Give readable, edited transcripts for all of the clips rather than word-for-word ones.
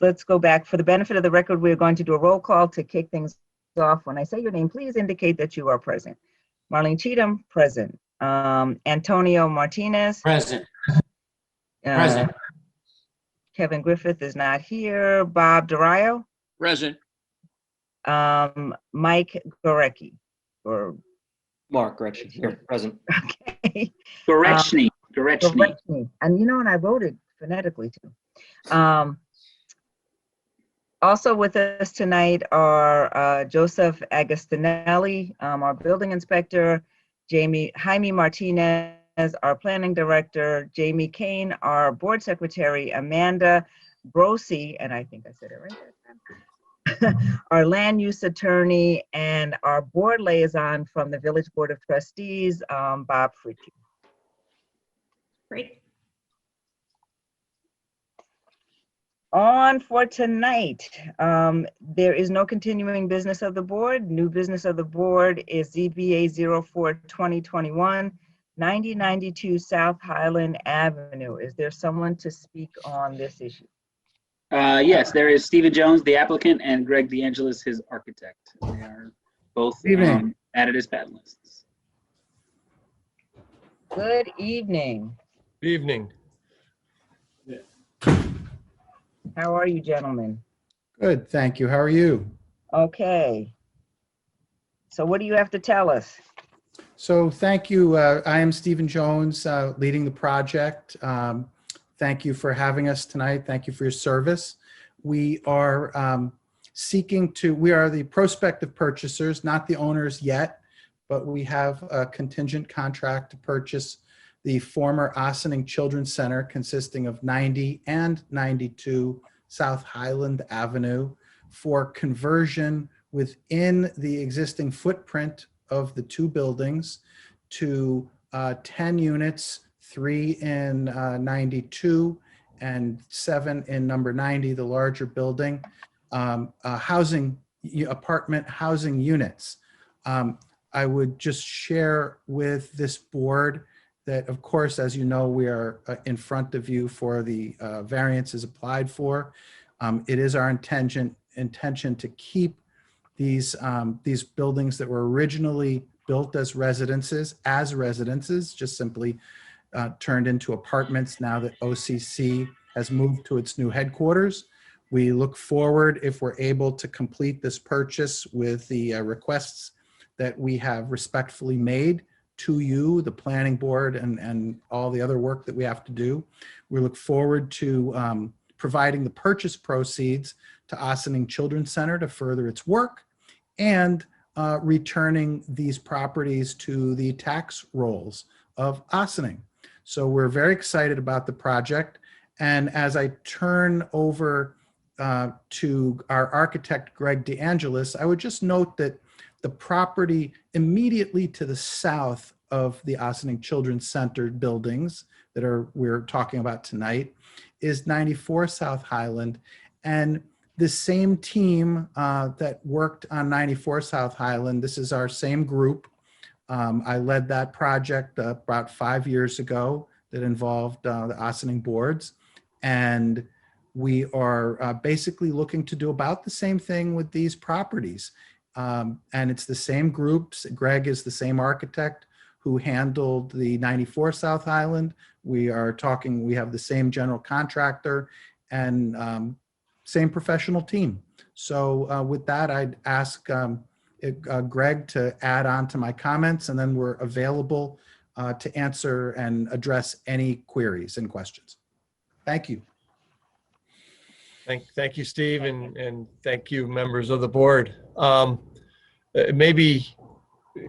let's go back. For the benefit of the record, we're going to do a roll call to kick things off. When I say your name, please indicate that you are present. Marlene Cheatham, present. Antonio Martinez. Present. Present. Kevin Griffith is not here. Bob Durayo. Present. Mike Gorecki. Or Mark Gorecki here, present. okay. Gorecki. And and I wrote it phonetically too. Also with us tonight are Joseph Agostinelli, our building inspector, Jaime Martinez, our planning director, Jamie Kane, our board secretary, Amanda Brosi, and I think I said it right that time, our land use attorney, and our board liaison from the Village Board of Trustees, Bob Fritchie. Great. On for tonight, there is no continuing business of the board. New business of the board is ZBA 04-2021, 9092 South Highland Avenue. Is there someone to speak on this issue? Yes, there is Stephen Jones, the applicant, and Greg DeAngelis, his architect. They are both added as panelists. Good evening. Good evening. How are you, gentlemen? Good, thank you. How are you? Okay. So what do you have to tell us? So thank you. I am Stephen Jones, leading the project. Thank you for having us tonight. Thank you for your service. We are we are the prospective purchasers, not the owners yet, but we have a contingent contract to purchase the former Ossining Children's Center consisting of 90 and 92 South Highland Avenue for conversion within the existing footprint of the two buildings to 10 units, 3 in 92 and 7 in number 90, the larger building, apartment housing units. I would just share with this board that, of course, as you know, we are in front of you for the variances applied for. It is our intention to keep these buildings that were originally built as residences, just simply turned into apartments now that OCC has moved to its new headquarters. We look forward, if we're able to complete this purchase with the requests that we have respectfully made to you, the planning board, and all the other work that we have to do. We look forward to providing the purchase proceeds to Ossining Children's Center to further its work, and returning these properties to the tax rolls of Ossining. So we're very excited about the project. And as I turn over to our architect, Greg DeAngelis, I would just note that the property immediately to the south of the Ossining Children's Center buildings that we're talking about tonight is 94 South Highland. And the same team that worked on 94 South Highland, this is our same group. I led that project about 5 years ago that involved the Ossining boards. And we are basically looking to do about the same thing with these properties. And it's the same groups. Greg is the same architect who handled the 94 South Highland. We have the same general contractor and same professional team. So with that, I'd ask Greg to add on to my comments, and then we're available to answer and address any queries and questions. Thank you. Thank you, Steve, and thank you, members of the board. Maybe,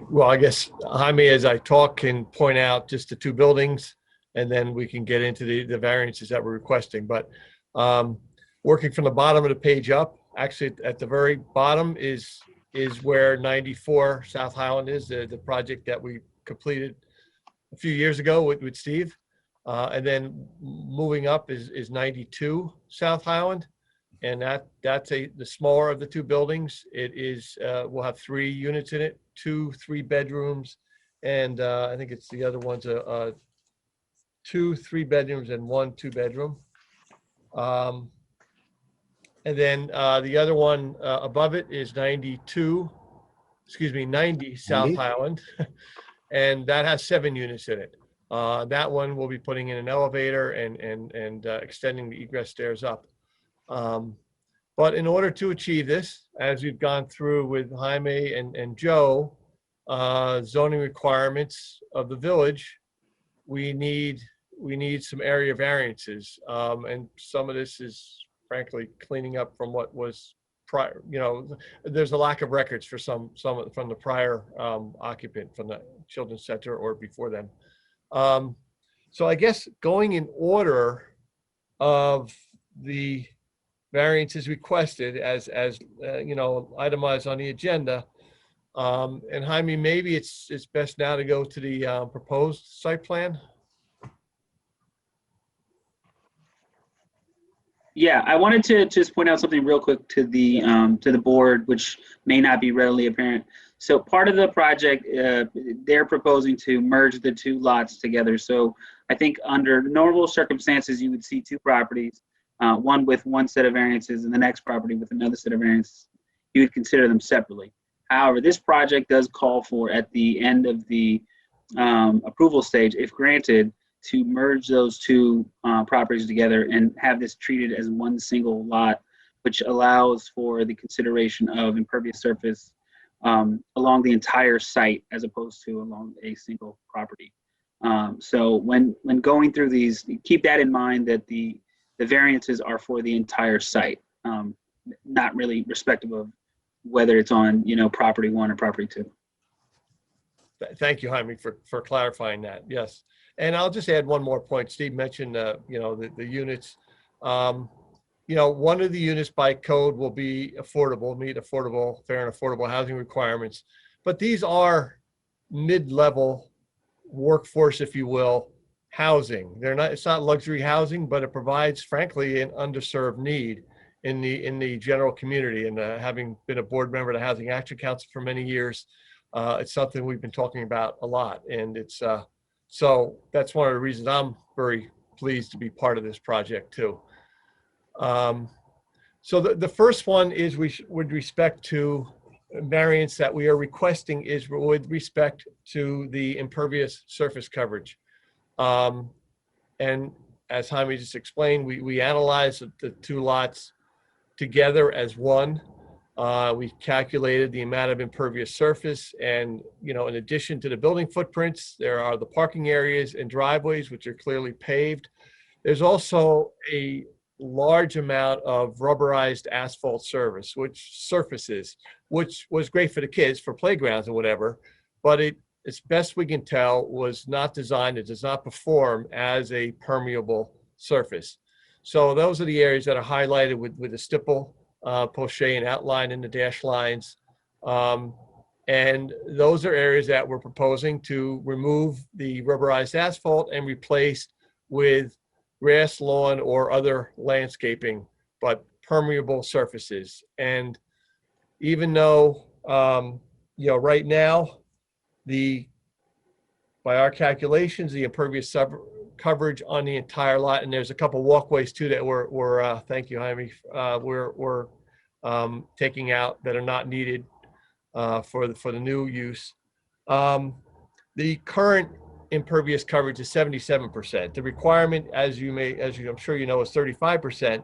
well, I guess Jaime, as I talk, can point out just the two buildings, and then we can get into the variances that we're requesting. But working from the bottom of the page up, actually at the very bottom is where 94 South Highland is, the project that we completed a few years ago with Steve. And then moving up is 92 South Highland, and that's the smaller of the two buildings. It is we'll have 3 units in it, 2 3-bedrooms, and I think it's the other one's 2 3-bedrooms and 1 2-bedroom. And then the other one above it is 90 South 90. Highland. And that has 7 units in it. That one will be putting in an elevator and extending the egress stairs up. But in order to achieve this, as we've gone through with Jaime and Joe, zoning requirements of the village, we need some area variances. And some of this is frankly cleaning up from what was prior. There's a lack of records for some from the prior occupant from the children's center or before them. So I guess going in order of the variances requested as itemized on the agenda. And Jaime, maybe it's best now to go to the proposed site plan. Yeah, I wanted to just point out something real quick to the board, which may not be readily apparent. So part of the project, they're proposing to merge the 2 lots together. So I think under normal circumstances, you would see 2 properties, one with 1 set of variances and the next property with another set of variances. You would consider them separately. However, this project does call for, at the end of the approval stage, if granted, to merge those 2 properties together and have this treated as one single lot, which allows for the consideration of impervious surface along the entire site as opposed to along a single property. So when going through these, keep that in mind, that the variances are for the entire site, not really respective of whether it's on property 1 or property 2. Thank you, Jaime, for clarifying that. Yes. And I'll just add one more point. Steve mentioned, the units. One of the units by code will be affordable, meet affordable, fair and affordable housing requirements. But these are mid-level workforce, if you will, housing. It's not luxury housing, but it provides, frankly, an underserved need in the general community. And having been a board member of the Housing Action Council for many years, it's something we've been talking about a lot. And it's so that's one of the reasons I'm very pleased to be part of this project too. So the first one is with respect to variance that we are requesting is with respect to the impervious surface coverage. And as Jaime just explained, we analyzed the 2 lots together as one. We calculated the amount of impervious surface, and in addition to the building footprints, there are the parking areas and driveways, which are clearly paved. There's also a large amount of rubberized asphalt surfaces, which was great for the kids, for playgrounds and whatever, but as best we can tell, was not designed, it does not perform as a permeable surface. So those are the areas that are highlighted with the stipple, poche and outline in the dash lines. And those are areas that we're proposing to remove the rubberized asphalt and replace with grass, lawn, or other landscaping, but permeable surfaces. And even though, right now, by our calculations, the impervious coverage on the entire lot, and there's a couple walkways too that we're thank you, Jaime, we're taking out that are not needed for the new use. The current impervious coverage is 77%. The requirement, as I'm sure you know, is 35%.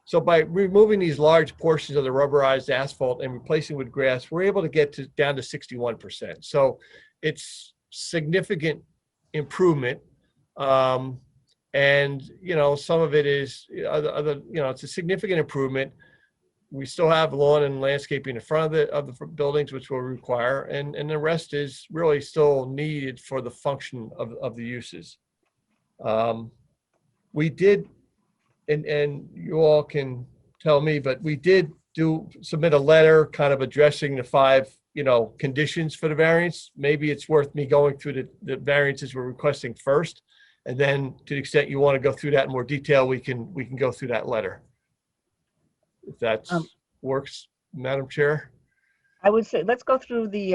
So by removing these large portions of the rubberized asphalt and replacing with grass, we're able to get down to 61%. So it's significant improvement. And some of it is it's a significant improvement. We still have lawn and landscaping in front of the buildings, which will require, and the rest is really still needed for the function of the uses. We did, and you all can tell me, but we did submit a letter kind of addressing the 5, conditions for the variance. Maybe it's worth me going through the variances we're requesting first, and then to the extent you want to go through that in more detail, we can go through that letter. If that works, Madam Chair. I would say let's go through the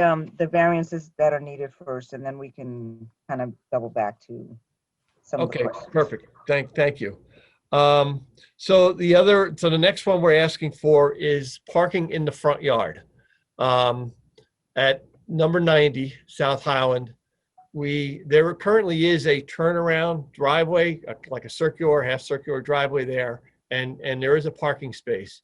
variances that are needed first, and then we can kind of double back to some of the Okay, questions. perfect. Thank you. So the next one we're asking for is parking in the front yard. At number 90 South Highland, there currently is a turnaround driveway, like a circular, half circular driveway there, and there is a parking space.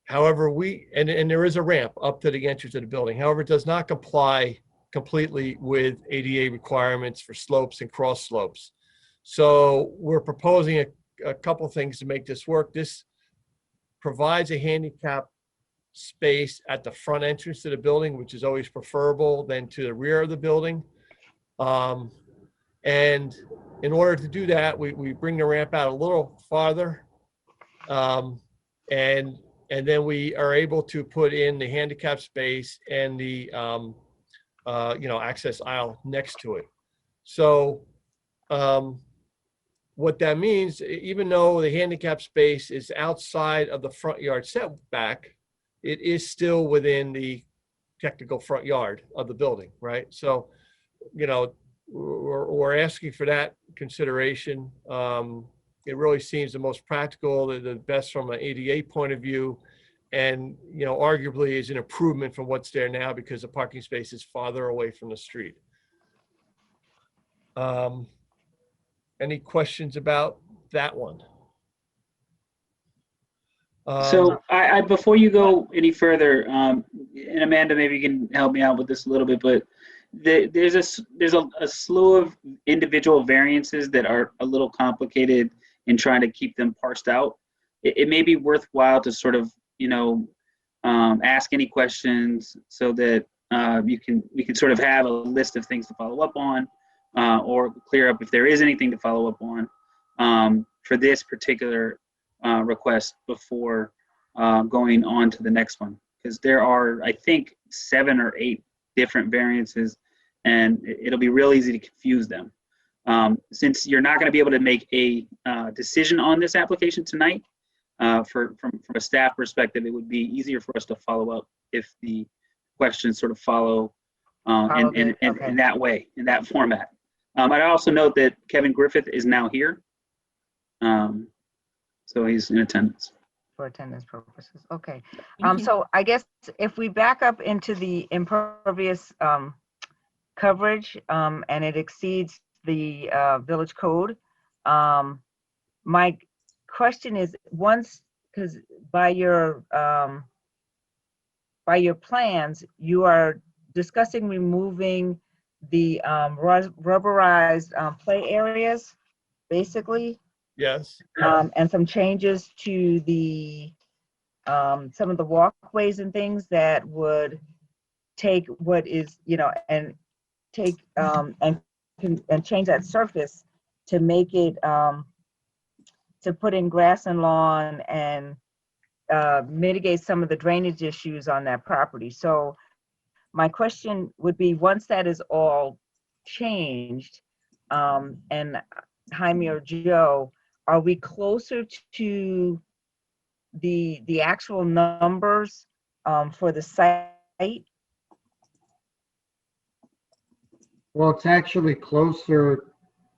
However, and there is a ramp up to the entrance of the building. However, it does not comply completely with ADA requirements for slopes and cross slopes. So we're proposing a couple things to make this work. This provides a handicap space at the front entrance to the building, which is always preferable than to the rear of the building. And in order to do that, we bring the ramp out a little farther. And then we are able to put in the handicap space and the access aisle next to it. So what that means, even though the handicap space is outside of the front yard setback, it is still within the technical front yard of the building, right? So, we're asking for that consideration. It really seems the most practical, the best from an ADA point of view, and arguably is an improvement from what's there now because the parking space is farther away from the street. Any questions about that one? So I before you go any further, and Amanda, maybe you can help me out with this a little bit, but there's a slew of individual variances that are a little complicated in trying to keep them parsed out. It may be worthwhile to sort of ask any questions so that we can sort of have a list of things to follow up on, or clear up if there is anything to follow up on for this particular request before going on to the next one, because there are, I think, 7 or 8 different variances, and it'll be real easy to confuse them. Since you're not going to be able to make a decision on this application tonight, from a staff perspective, it would be easier for us to follow up if the questions sort of follow in that way, in that format. I'd also note that Kevin Griffith is now here. So he's in attendance. For attendance purposes, okay. So I guess if we back up into the impervious coverage and it exceeds the village code, my question is, because by your plans, you are discussing removing the rubberized play areas, basically. Yes. And some changes to the some of the walkways and things that would take what is, and take and change that surface to make it to put in grass and lawn and mitigate some of the drainage issues on that property. So my question would be, once that is all changed, and Jaime or Joe, are we closer to the actual numbers for the site? Well, it's actually closer.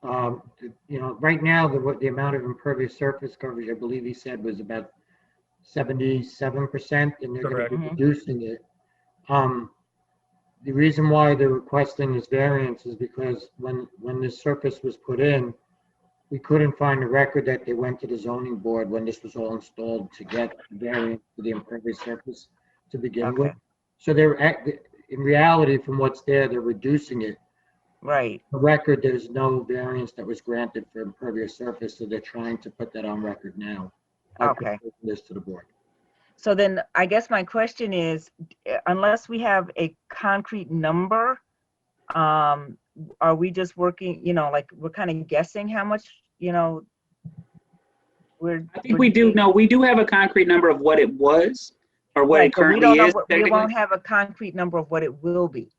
Right now, the amount of impervious surface coverage, I believe he said, was about 77%, and they're going to be reducing it. The reason why they're requesting this variance is because when this surface was put in, we couldn't find a record that they went to the zoning board when this was all installed to get the variance for the impervious surface to begin with. So in reality, from what's there, they're reducing it. Right. The record, there's no variance that was granted for impervious surface, so they're trying to put that on record now. Okay. This to the board. So then I guess my question is, unless we have a concrete number, are we just working, like we're kind of guessing how much, I think we do. No, we do have a concrete number of what it was or what it currently is. We won't have a concrete number of what it will be.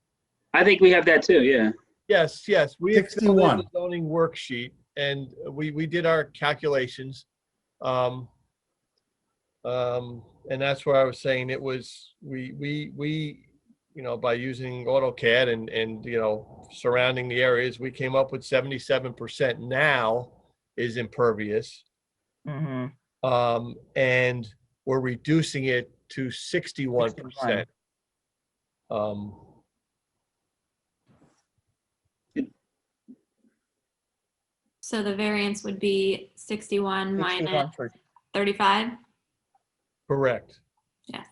I think we have that too, yeah. Yes. We have 61. the zoning worksheet, and we did our calculations. And that's where I was saying it was, we by using AutoCAD and surrounding the areas, we came up with 77% now is impervious. Mhm. And we're reducing it to 61%. 61. Um, So the variance would be 61 minus 61%. 35? correct. Yes.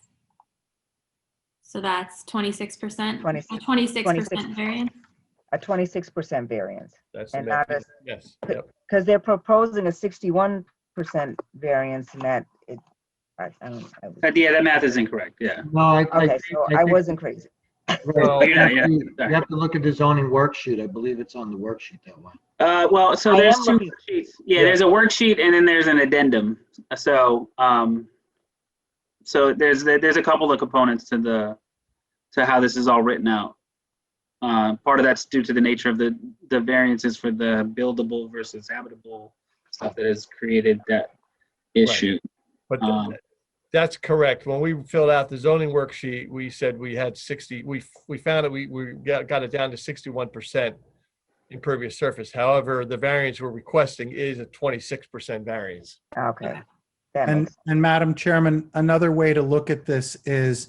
So that's 26%? 26 26% variance? A 26% variance. That's the And math. not a, Yes. Yep. because they're proposing a 61% variance and that it, I don't, I was, Yeah, that math is incorrect, yeah. No, I okay, so I think- wasn't crazy. Oh, you're not, yeah. You have to look at the zoning worksheet. I believe it's on the worksheet that way. Well, so I there's am two looking- worksheets. Yeah, Yeah. there's a worksheet and then there's an addendum. So, so there's a couple of components to how this is all written out. Part of that's due to the nature of the variances for the buildable versus habitable stuff that has created that issue. But Um, that's correct. When we filled out the zoning worksheet, we said we had 60, we found that we got it down to 61% impervious surface. However, the variance we're requesting is a 26% variance. Okay. That And, makes, and Madam Chairman, another way to look at this is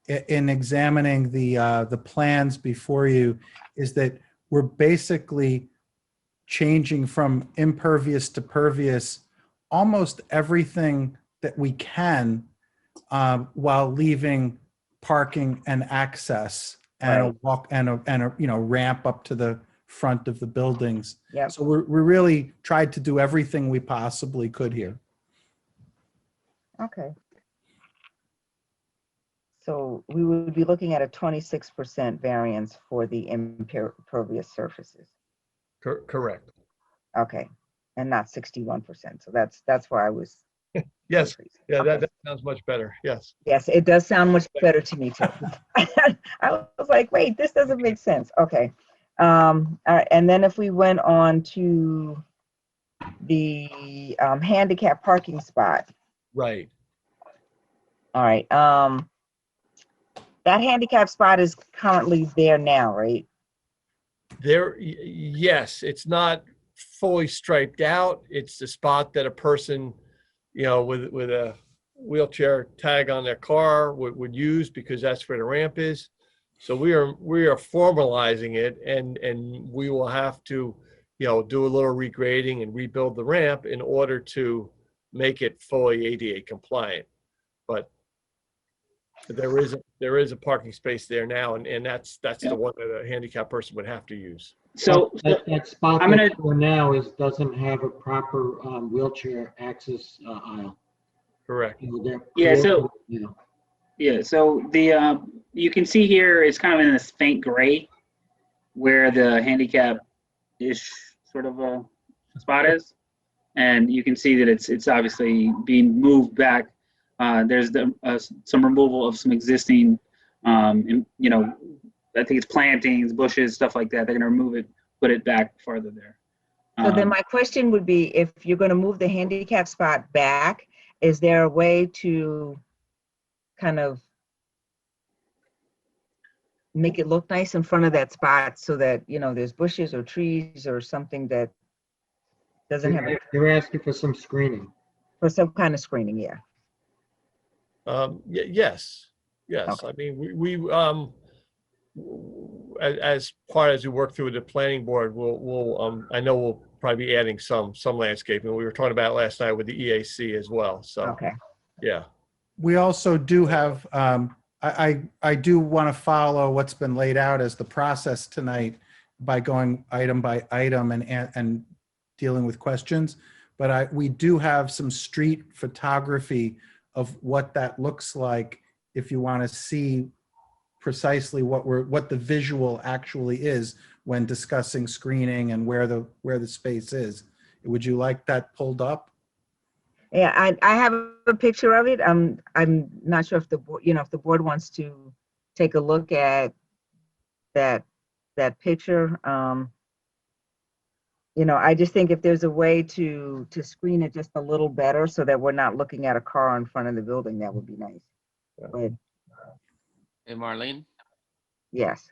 in examining the plans before you is that we're basically changing from impervious to pervious almost everything that we can while leaving parking and access and a Right. walk and a ramp up to the front of the buildings. Yep. So we really tried to do everything we possibly could here. okay. So we would be looking at a 26% variance for the impervious surfaces. Correct. Okay. And not 61%. So that's why I was. Yes. confused. Yeah, Okay. that sounds much better. Yes. Yes, it does sound much better to me too. I was like, wait, this doesn't make sense. Okay. All right. And then if we went on to the handicap parking spot. Right. All right. That handicap spot is currently there now, right? Yes, it's not fully striped out. It's the spot that a person, with a wheelchair tag on their car would use because that's where the ramp is. So we are formalizing it, and we will have to, do a little regrading and rebuild the ramp in order to make it fully ADA compliant. But there is a parking space there now, and that's the one that a handicapped person would have to use. So That spot I'm gonna- that's there now doesn't have a proper wheelchair access aisle. Correct. They're Yeah, so- creating, yeah, so the you can see here it's kind of in this faint gray where the handicap-ish sort of a spot is, and you can see that it's obviously being moved back. There's some removal of some existing, I think it's plantings, bushes, stuff like that. They're going to remove it, put it back farther there. So then my question would be, if you're going to move the handicap spot back, is there a way to kind of make it look nice in front of that spot so that, there's bushes or trees or something that doesn't have, They're asking for some screening. for some kind of screening, yeah. Yes. Okay. I mean, we as part as we work through the planning board, we'll I know we'll probably be adding some landscaping. We were talking about it last night with the EAC as well. So Okay. yeah. We also do have, I do want to follow what's been laid out as the process tonight by going item by item and dealing with questions. But we do have some street photography of what that looks like if you want to see precisely what the visual actually is when discussing screening and where the space is. Would you like that pulled up? Yeah, I have a picture of it. I'm not sure if the board, if the board wants to take a look at that picture. I just think if there's a way to screen it just a little better so that we're not looking at a car in front of the building, that would be nice. But Hey, Marlene, yes,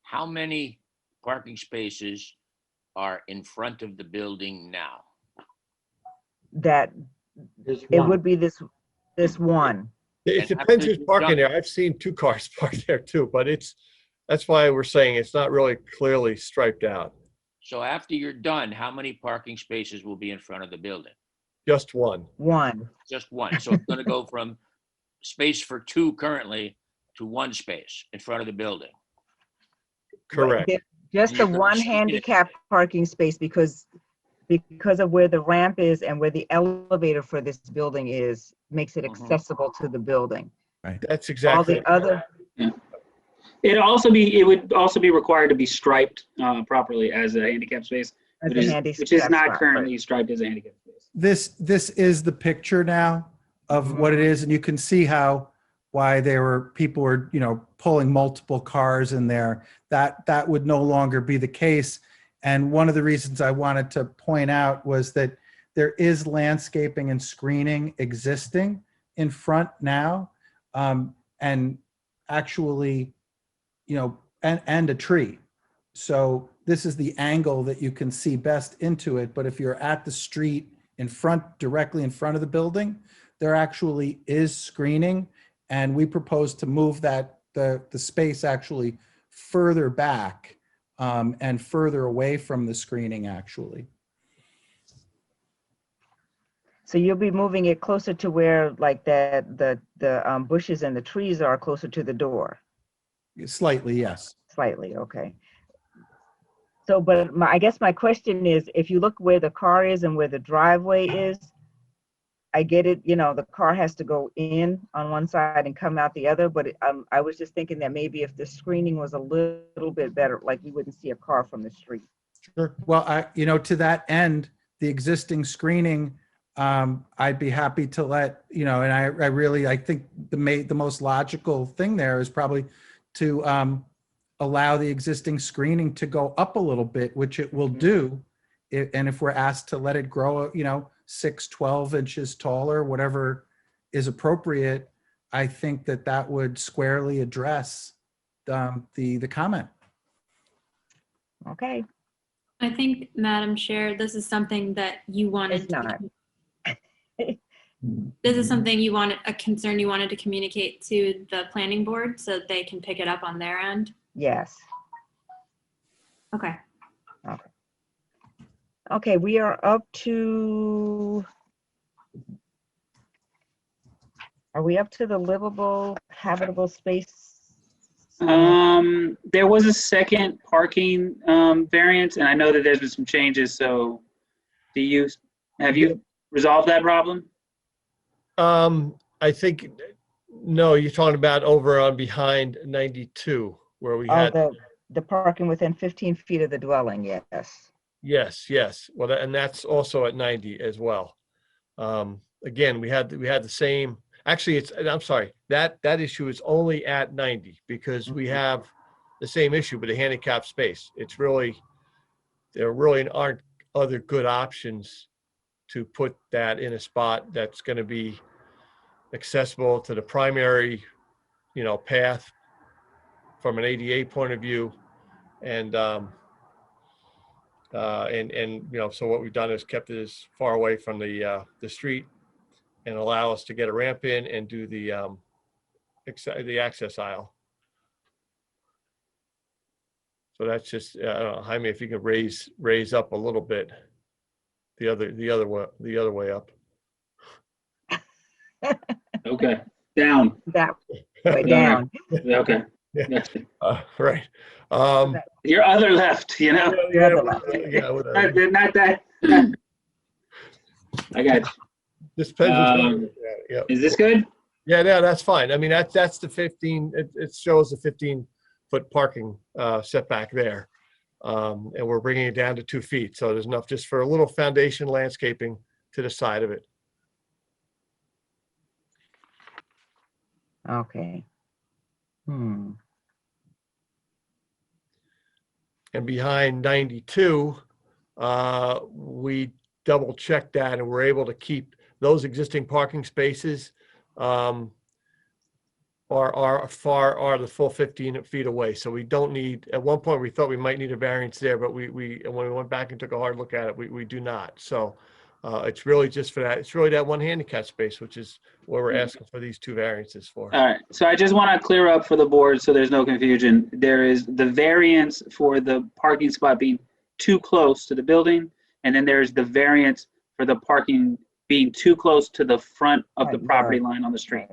how many parking spaces are in front of the building now? that There's it one. would be this one. It And depends after who's you're parking done- there. I've seen 2 cars parked there too, but that's why we're saying it's not really clearly striped out. So after you're done, how many parking spaces will be in front of the building? Just one. One. Just one. So it's going to go from space for 2 currently to 1 space in front of the building. Correct. Just And the you're gonna one see it. handicap parking space because of where the ramp is and where the elevator for this building is, makes it Mhm. accessible to the building. That's All exactly. the other, It would also be required to be striped properly as a handicap space, as which a is, handicap which is not spot, currently striped as a handicap space. This is the picture now of what it is, and you can see why people were, pulling multiple cars in there. That would no longer be the case. And one of the reasons I wanted to point out was that there is landscaping and screening existing in front now, and actually, and a tree. So this is the angle that you can see best into it. But if you're at the street directly in front of the building, there actually is screening. And we propose to move the space actually further back and further away from the screening actually. so you'll be moving it closer to where like the bushes and the trees are closer to the door. Slightly, yes. Slightly, okay. So, but I guess my question is, if you look where the car is and where the driveway is, I get it, the car has to go in on one side and come out the other, but I was just thinking that maybe if the screening was a little bit better, like you wouldn't see a car from the street. Sure. Well, to that end, the existing screening, I'd be happy to let, and I think the most logical thing there is probably to allow the existing screening to go up a little bit, which it will do. And if we're asked to let it grow, 6, 12 inches taller, whatever is appropriate, I think that would squarely address the comment. Okay, I think, Madam Chair, this is something that you wanted. it's not. This is something a concern you wanted to communicate to the planning board so that they can pick it up on their end. Yes. Okay. Okay, we are up to, are we up to the livable, habitable space? There was a second parking variance, and I know that there's been some changes. So, have you resolved that problem? I think, no, you're talking about over on behind 92 where we had. The parking within 15 feet of the dwelling, yes. Yes. Well, and that's also at 90 as well. Again, we had the same, actually I'm sorry, that issue is only at 90 because we have the same issue with the handicap space. There really aren't other good options to put that in a spot that's going to be accessible to the primary, path from an ADA point of view. And so what we've done is kept it as far away from the street and allow us to get a ramp in and do the access aisle. So that's just, Jaime, if you could raise up a little bit, the other way up. Okay, down. That way down. Okay. Yeah. Right. Your other left, Your other left. whatever. not that. I got you. Just depends which way you look at it. Yeah. Is this good? Yeah, that's fine. I mean, that's the 15. It shows the 15-foot parking setback there, and we're bringing it down to 2 feet. So there's enough just for a little foundation landscaping to the side of it. Okay. And behind 92, we double checked that and we're able to keep those existing parking spaces are the full 15 feet away. So we don't need, at one point we thought we might need a variance there, but when we went back and took a hard look at it, we do not. So It's really just for that. It's really that one handicap space, which is what we're asking for these 2 variances for. All right, so I just want to clear up for the board so there's no confusion. There is the variance for the parking spot being too close to the building, and then there's the variance for the parking being too close to the front of the Front property yard. line on the street.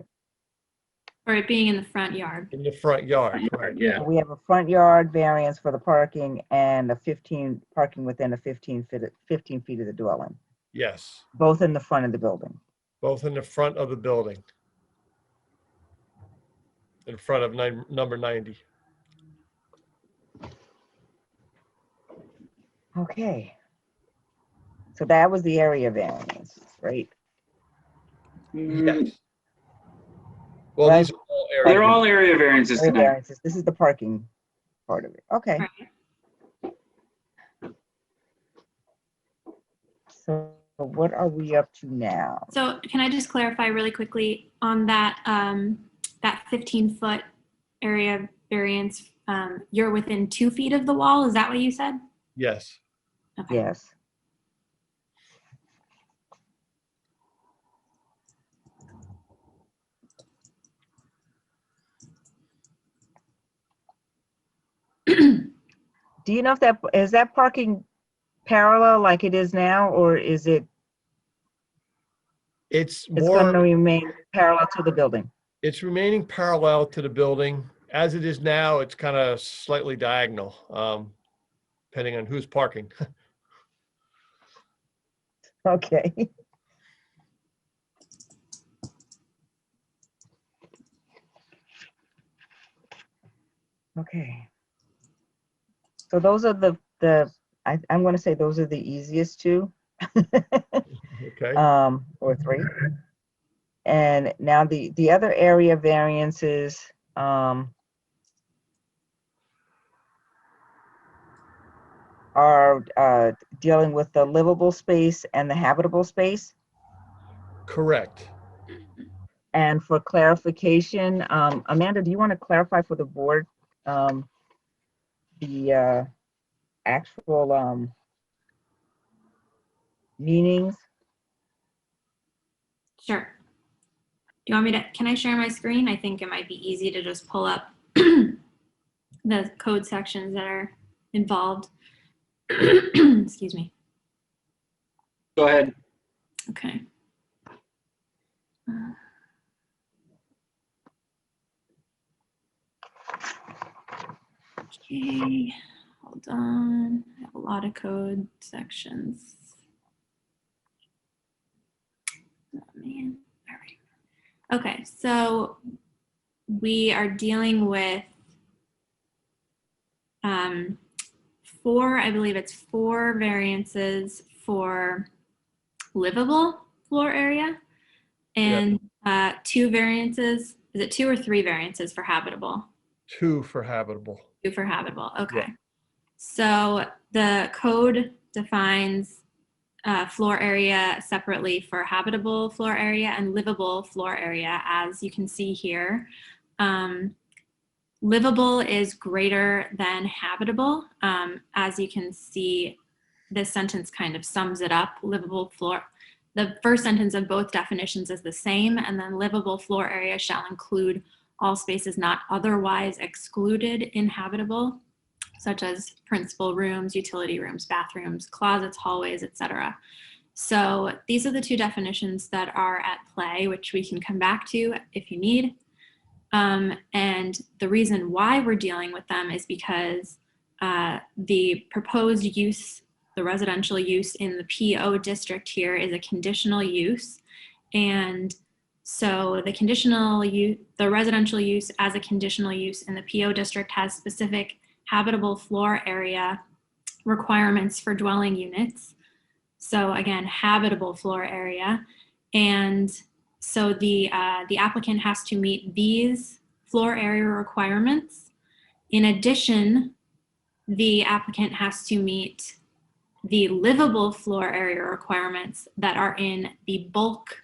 Or it being in the front yard. In the front yard, Front correct. yard, yeah. We have a front yard variance for the parking and a 15, parking within a 15 feet of the dwelling, Yes, both in the front of the building. both in the front of the building. In front of number 90. Okay. So that was the area variance, right? Yes. Well, Right. these are all area. They're all area variances Area tonight. variances. This is the parking part of it. Okay. Right. So what are we up to now? So can I just clarify really quickly on that, that 15-foot area variance, you're within 2 feet of the wall, is that what you said? Yes. Okay. Yes. Do you know if that, is that parking parallel like it is now, or is it, It's it's going to more, remain parallel to the building? it's remaining parallel to the building. As it is now, it's kind of slightly diagonal, depending on who's parking. Okay. Okay. So those are I'm going to say those are the easiest 2. Okay. Or 3. And now the other area variances, are dealing with the livable space and the habitable space. Correct. And for clarification, Amanda, do you want to clarify for the board the actual meanings? Sure. Do you want me to, can I share my screen? I think it might be easy to just pull up the code sections that are involved. Excuse me. Go ahead. Okay. Okay, hold on. I have a lot of code sections. Oh, man. All right. Okay, so we are dealing with 4, I believe it's 4 variances for livable floor area and 2 variances. Is it 2 or 3 variances for habitable? 2 for habitable. 2 for habitable. Okay. Yeah. So the code defines floor area separately for habitable floor area and livable floor area, as you can see here. Livable is greater than habitable. As you can see, this sentence kind of sums it up. Livable floor, the first sentence of both definitions is the same, and then livable floor area shall include all spaces not otherwise excluded in habitable, such as principal rooms, utility rooms, bathrooms, closets, hallways, etc. So these are the 2 definitions that are at play, which we can come back to if you need. And the reason why we're dealing with them is because the proposed use, the residential use in the PO district here is a conditional use. And so the conditional use, the residential use as a conditional use in the PO district has specific habitable floor area requirements for dwelling units. So again, habitable floor area. And so the applicant has to meet these floor area requirements. In addition, the applicant has to meet the livable floor area requirements that are in the bulk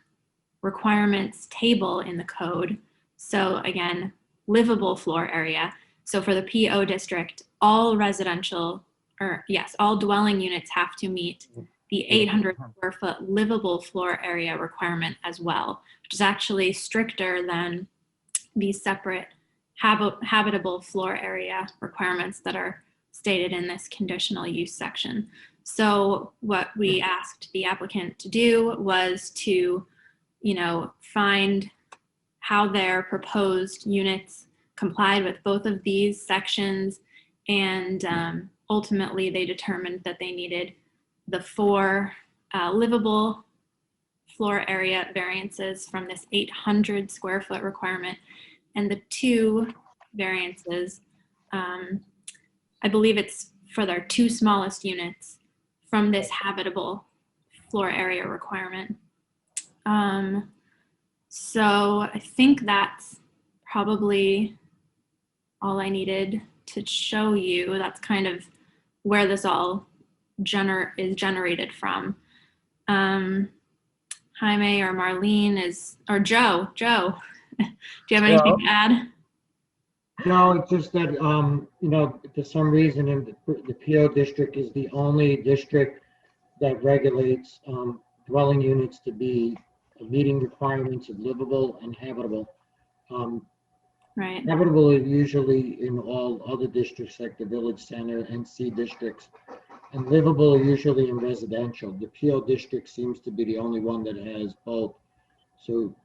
requirements table in the code. So again, livable floor area. So for the PO district, all residential, or yes, all dwelling units have to meet the 800 square foot livable floor area requirement as well, which is actually stricter than the separate habitable floor area requirements that are stated in this conditional use section. So what we asked the applicant to do was to, find how their proposed units complied with both of these sections. And ultimately they determined that they needed the 4 livable floor area variances from this 800 square foot requirement, and the 2 variances, I believe it's for their 2 smallest units from this habitable floor area requirement. So I think that's probably all I needed to show you. That's kind of where this all is generated from. Jaime or Marlene or Joe, do you have anything to add? No, it's just that, for some reason, in the PO district is the only district that regulates dwelling units to be meeting requirements of livable and habitable. Right. Habitable is usually in all other districts like the village center and C districts, and livable are usually in residential. The PO district seems to be the only one that has both. So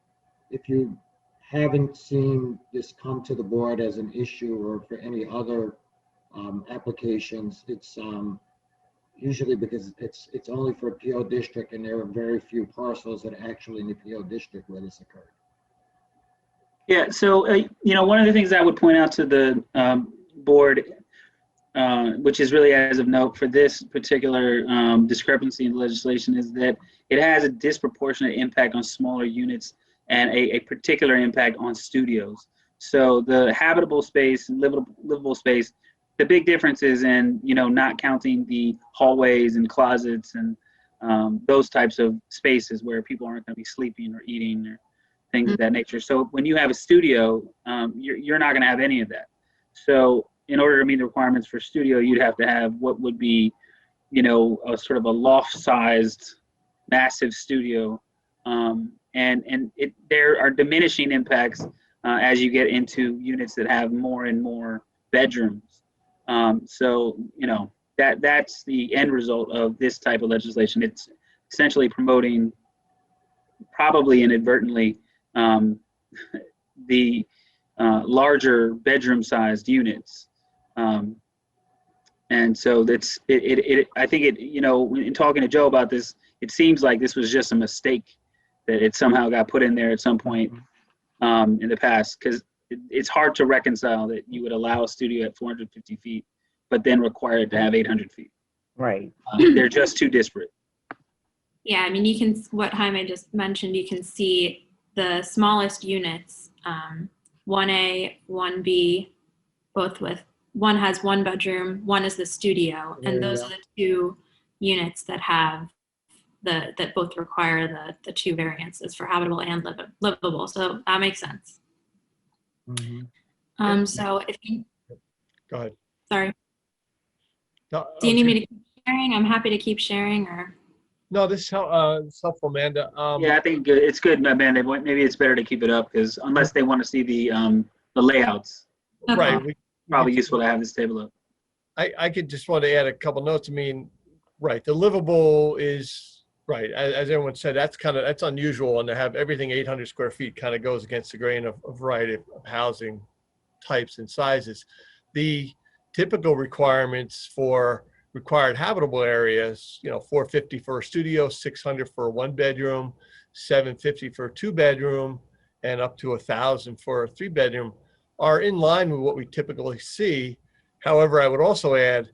if you haven't seen this come to the board as an issue or for any other applications, it's usually because it's only for a PO district, and there are very few parcels that are actually in the PO district where this occurred. Yeah, so, one of the things I would point out to the board, which is really as of note for this particular discrepancy in legislation, is that it has a disproportionate impact on smaller units and a particular impact on studios. So the habitable space and livable space, the big difference is in, not counting the hallways and closets and those types of spaces where people aren't going to be sleeping or eating or things of that nature. So when you have a studio, you're not going to have any of that. So in order to meet the requirements for studio, you'd have to have what would be, a sort of a loft-sized, massive studio. There are diminishing impacts as you get into units that have more and more bedrooms. So, that's the end result of this type of legislation. It's essentially promoting, probably inadvertently, the larger bedroom-sized units. And so I think in talking to Joe about this, it seems like this was just a mistake that it somehow got put in there at some point in the past, because it's hard to reconcile that you would allow a studio at 450 feet, but then require it to have 800 feet. Right. They're just too disparate. Yeah, I mean, what Jaime just mentioned, you can see the smallest units, 1A, 1B, both with, one has 1 bedroom, one is the studio, and those are the 2 units that have that both require the 2 variances for habitable and livable. So that makes sense. So if you, Go ahead. sorry, No, do you need me to keep sharing? I'm happy to keep sharing, or. No, this is helpful, Amanda. Yeah, I think it's good, Amanda. Maybe it's better to keep it up, because unless they want to see the layouts, Okay. Right. probably useful to have this table up. I could just want to add a couple notes. I mean, right, the livable is, right, as everyone said, that's unusual, and to have everything 800 square feet kind of goes against the grain of variety of housing types and sizes. The typical requirements for required habitable areas, 450 for a studio, 600 for a 1-bedroom, 750 for a 2-bedroom, and up to 1,000 for a 3-bedroom, are in line with what we typically see. However, I would also add,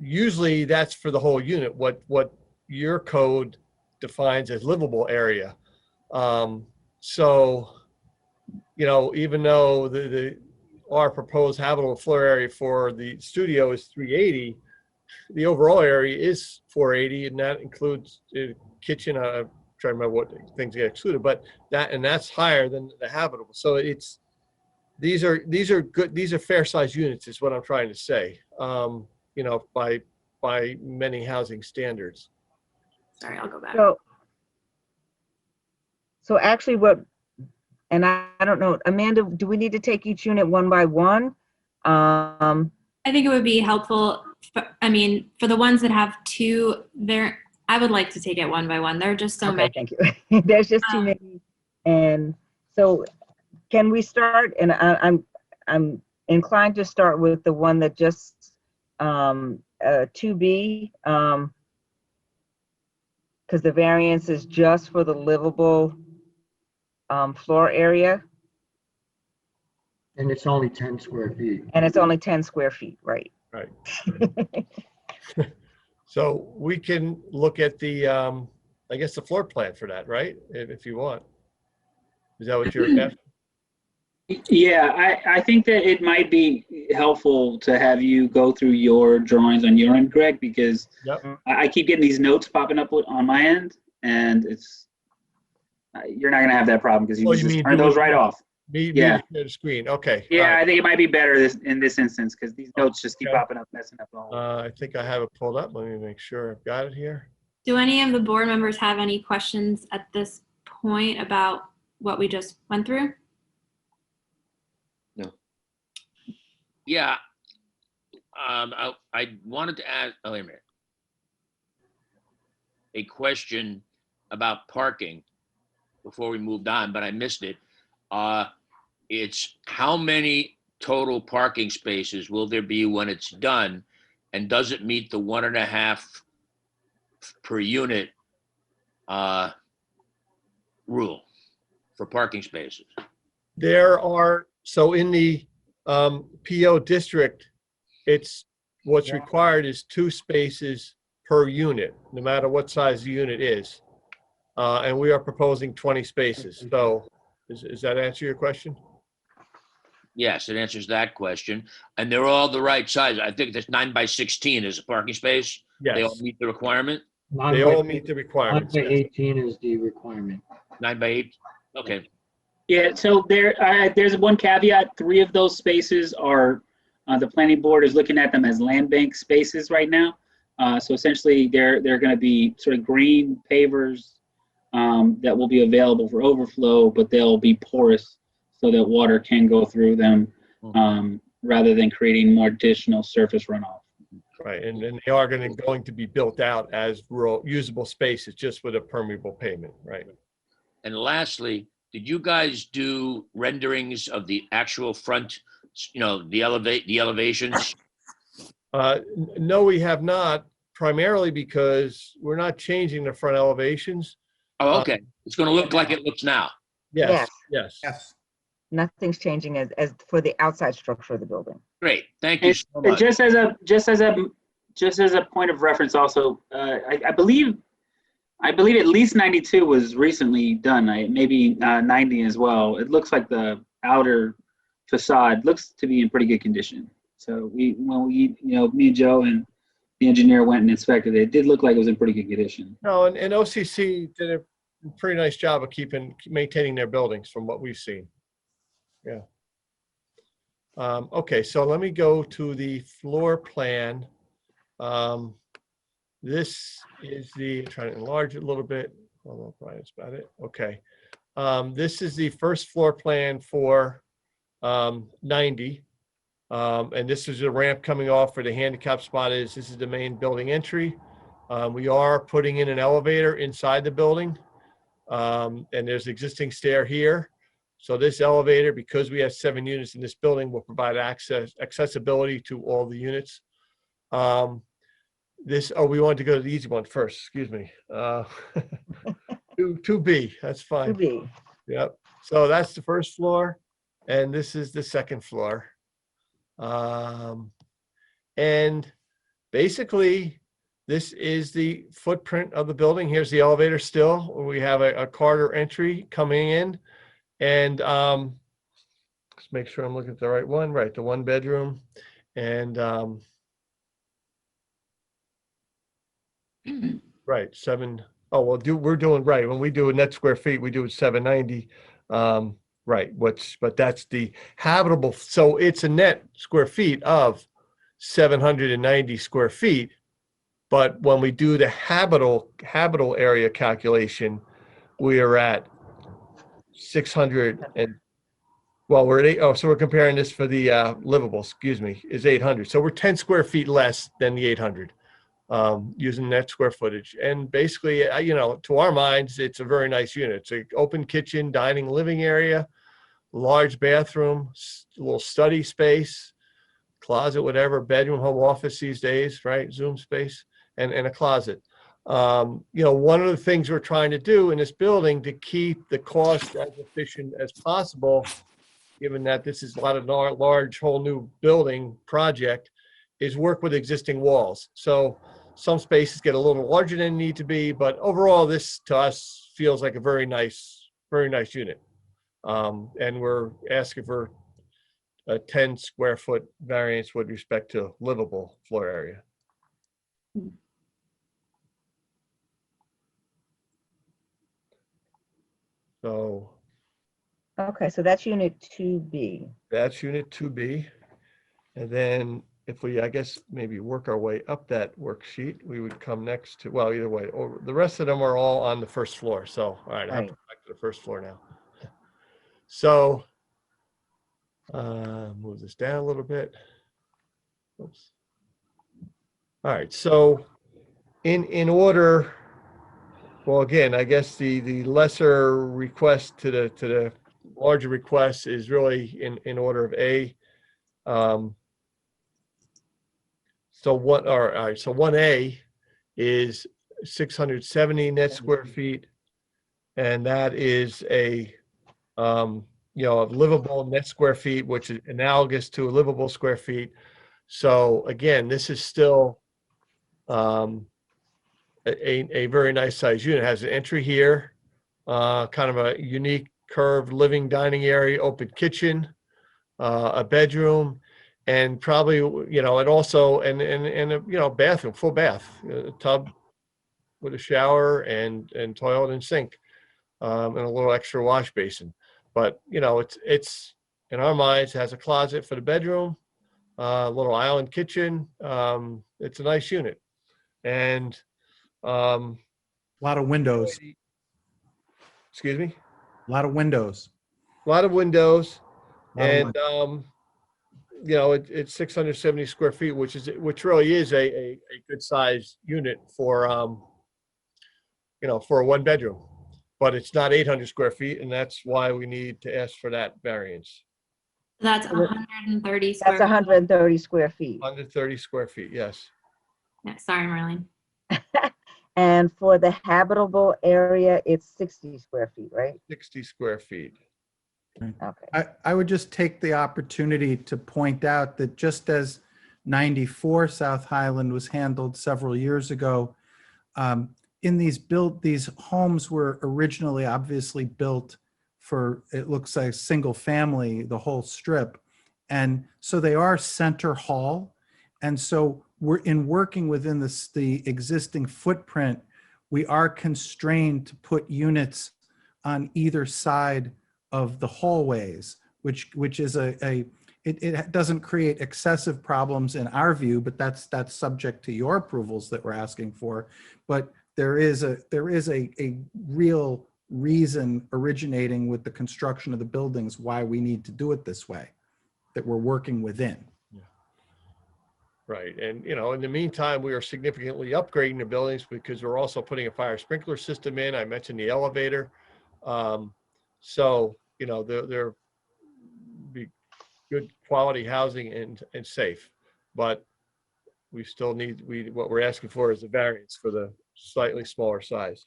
usually that's for the whole unit, what your code defines as livable area. So, even though our proposed habitable floor area for the studio is 380, the overall area is 480, and that includes the kitchen. I'm trying to remember what things get excluded, but that's higher than the habitable. So these are good. These are fair sized units, is what I'm trying to say. By by many housing standards. Sorry, I'll go back. So actually and I don't know, Amanda, do we need to take each unit one by one? I think it would be helpful, for the ones that have two, I would like to take it one by one. There are just so many. Thank you. There's just too many. And so can we start, and I'm inclined to start with the one that just 2B, because the variance is just for the livable floor area. And it's only 10 square feet. And it's only 10 square feet, right? Right. So we can look at the, I guess the floor plan for that, right? If you want. Is that what you're asking? Yeah, I think that it might be helpful to have you go through your drawings on your end, Greg, because Yep. I keep getting these notes popping up on my end, and you're not gonna have that problem because you just turn those right off. Yeah. The screen. Okay. Yeah, Right. I think it might be better in this instance because these notes just keep popping up, messing up the whole. I think I have it pulled up. Let me make sure I've got it here. Do any of the board members have any questions at this point about what we just went through? Yeah. I wanted to ask, oh, wait a minute. A question about parking before we moved on, but I missed it. It's how many total parking spaces will there be when it's done? And does it meet the 1.5 per unit rule for parking spaces? There are, so in the PO district, what's required is 2 spaces per unit, no matter what size the unit is. And we are proposing 20 spaces. So does that answer your question? Yes, it answers that question. And they're all the right size. I think that's 9 by 16 is a parking space. Yes. They all meet the requirement. They all meet the requirements. 9 by 18 is the requirement. 9 by 8. Okay. Yeah, so there's one caveat. 3 of those spaces are, the planning board is looking at them as land bank spaces right now. So essentially they're going to be sort of green pavers that will be available for overflow, but they'll be porous so that water can go through them rather than creating more additional surface runoff. Right, and they are going to be built out as rural usable spaces, just with a permeable pavement, right? And lastly, did you guys do renderings of the actual front, the elevations? No, we have not, primarily because we're not changing the front elevations. Oh, okay. It's going to look like it looks now. Yes. Nothing's changing as for the outside structure of the building. Great. Thank you so And much. just as a point of reference also, I believe at least 92 was recently done, maybe 90 as well. It looks like the outer facade looks to be in pretty good condition. So me and Joe and the engineer went and inspected it. It did look like it was in pretty good condition. No, and OCC did a pretty nice job of maintaining their buildings from what we've seen. Yeah. Okay, so let me go to the floor plan. This is trying to enlarge it a little bit. Hold on, Brian, that's about it. Okay. This is the first floor plan for 90. And this is a ramp coming off where the handicap spot is. This is the main building entry. We are putting in an elevator inside the building. And there's existing stair here. So this elevator, because we have 7 units in this building, will provide accessibility to all the units. We wanted to go to the easy one first, excuse me. 2B, that's fine. 2B. Yep. So that's the first floor, and this is the second floor. And basically, this is the footprint of the building. Here's the elevator still. We have a corridor entry coming in. And let's make sure I'm looking at the right one. Right, the 1 bedroom. And right, 7. Oh, well, we're doing right. When we do a net square feet, we do it 790. Right, but that's the habitable. So it's a net square feet of 790 square feet. But when we do the habitable area calculation, we are at 600 and, well, we're at so we're comparing this for the livable, excuse me, is 800. So we're 10 square feet less than the 800 using net square footage. And basically, you know, to our minds, it's a very nice unit. It's an open kitchen, dining, living area, large bathroom, a little study space, closet, whatever, bedroom, home office these days, right? Zoom space, and a closet. You know, one of the things we're trying to do in this building to keep the cost as efficient as possible, given that this is a lot of large whole new building project, is work with existing walls. So some spaces get a little larger than they need to be, but overall this to us feels like a very nice unit. And we're asking for a 10 square foot variance with respect to livable floor area. So Okay, so that's unit 2B. that's unit 2B. And then if we, I guess, maybe work our way up that worksheet, we would come next to, well, either way, or the rest of them are all on the first floor. So, all right, I have to go back to the first floor now. So, move this down a little bit. Oops. All right, so in order, well, again, I guess the lesser request to the larger request is really in order of A. So what are, all right, so 1A is 670 net square feet. And that is a, you know, a livable net square feet, which is analogous to a livable square feet. So again, this is still a very nice size unit. It has an entry here, kind of a unique curved living dining area, open kitchen, a bedroom, and probably, you know, and also, and a, you know, bathroom, full bath, a tub with a shower and toilet and sink, and a little extra wash basin. But, you know, it's in our minds, it has a closet for the bedroom, a little island kitchen. It's a nice unit. And, A lot of windows, excuse me, a lot of windows. a lot of windows. A lot of And, you know, it's 670 square feet, which really is a good size unit for, you know, for a one bedroom, but it's not 800 square feet. And that's why we need to ask for that variance. That's 130 square. That's 130 square feet. 130 square feet, yes. Yeah, sorry, Marlene. And for the habitable area, it's 60 square feet, right? 60 square feet. Okay. I would just take the opportunity to point out that just as 94 South Highland was handled several years ago, in these homes were originally obviously built for, it looks like single family, the whole strip. And so they are center hall. And so we're working within the existing footprint, we are constrained to put units on either side of the hallways, which is it doesn't create excessive problems in our view, but that's subject to your approvals that we're asking for. But there is a real reason originating with the construction of the buildings why we need to do it this way, that we're working within. Right. And, you know, in the meantime, we are significantly upgrading the buildings because we're also putting a fire sprinkler system in. I mentioned the elevator. So, you know, they're be good quality housing and safe, but we still need, what we're asking for is a variance for the slightly smaller size.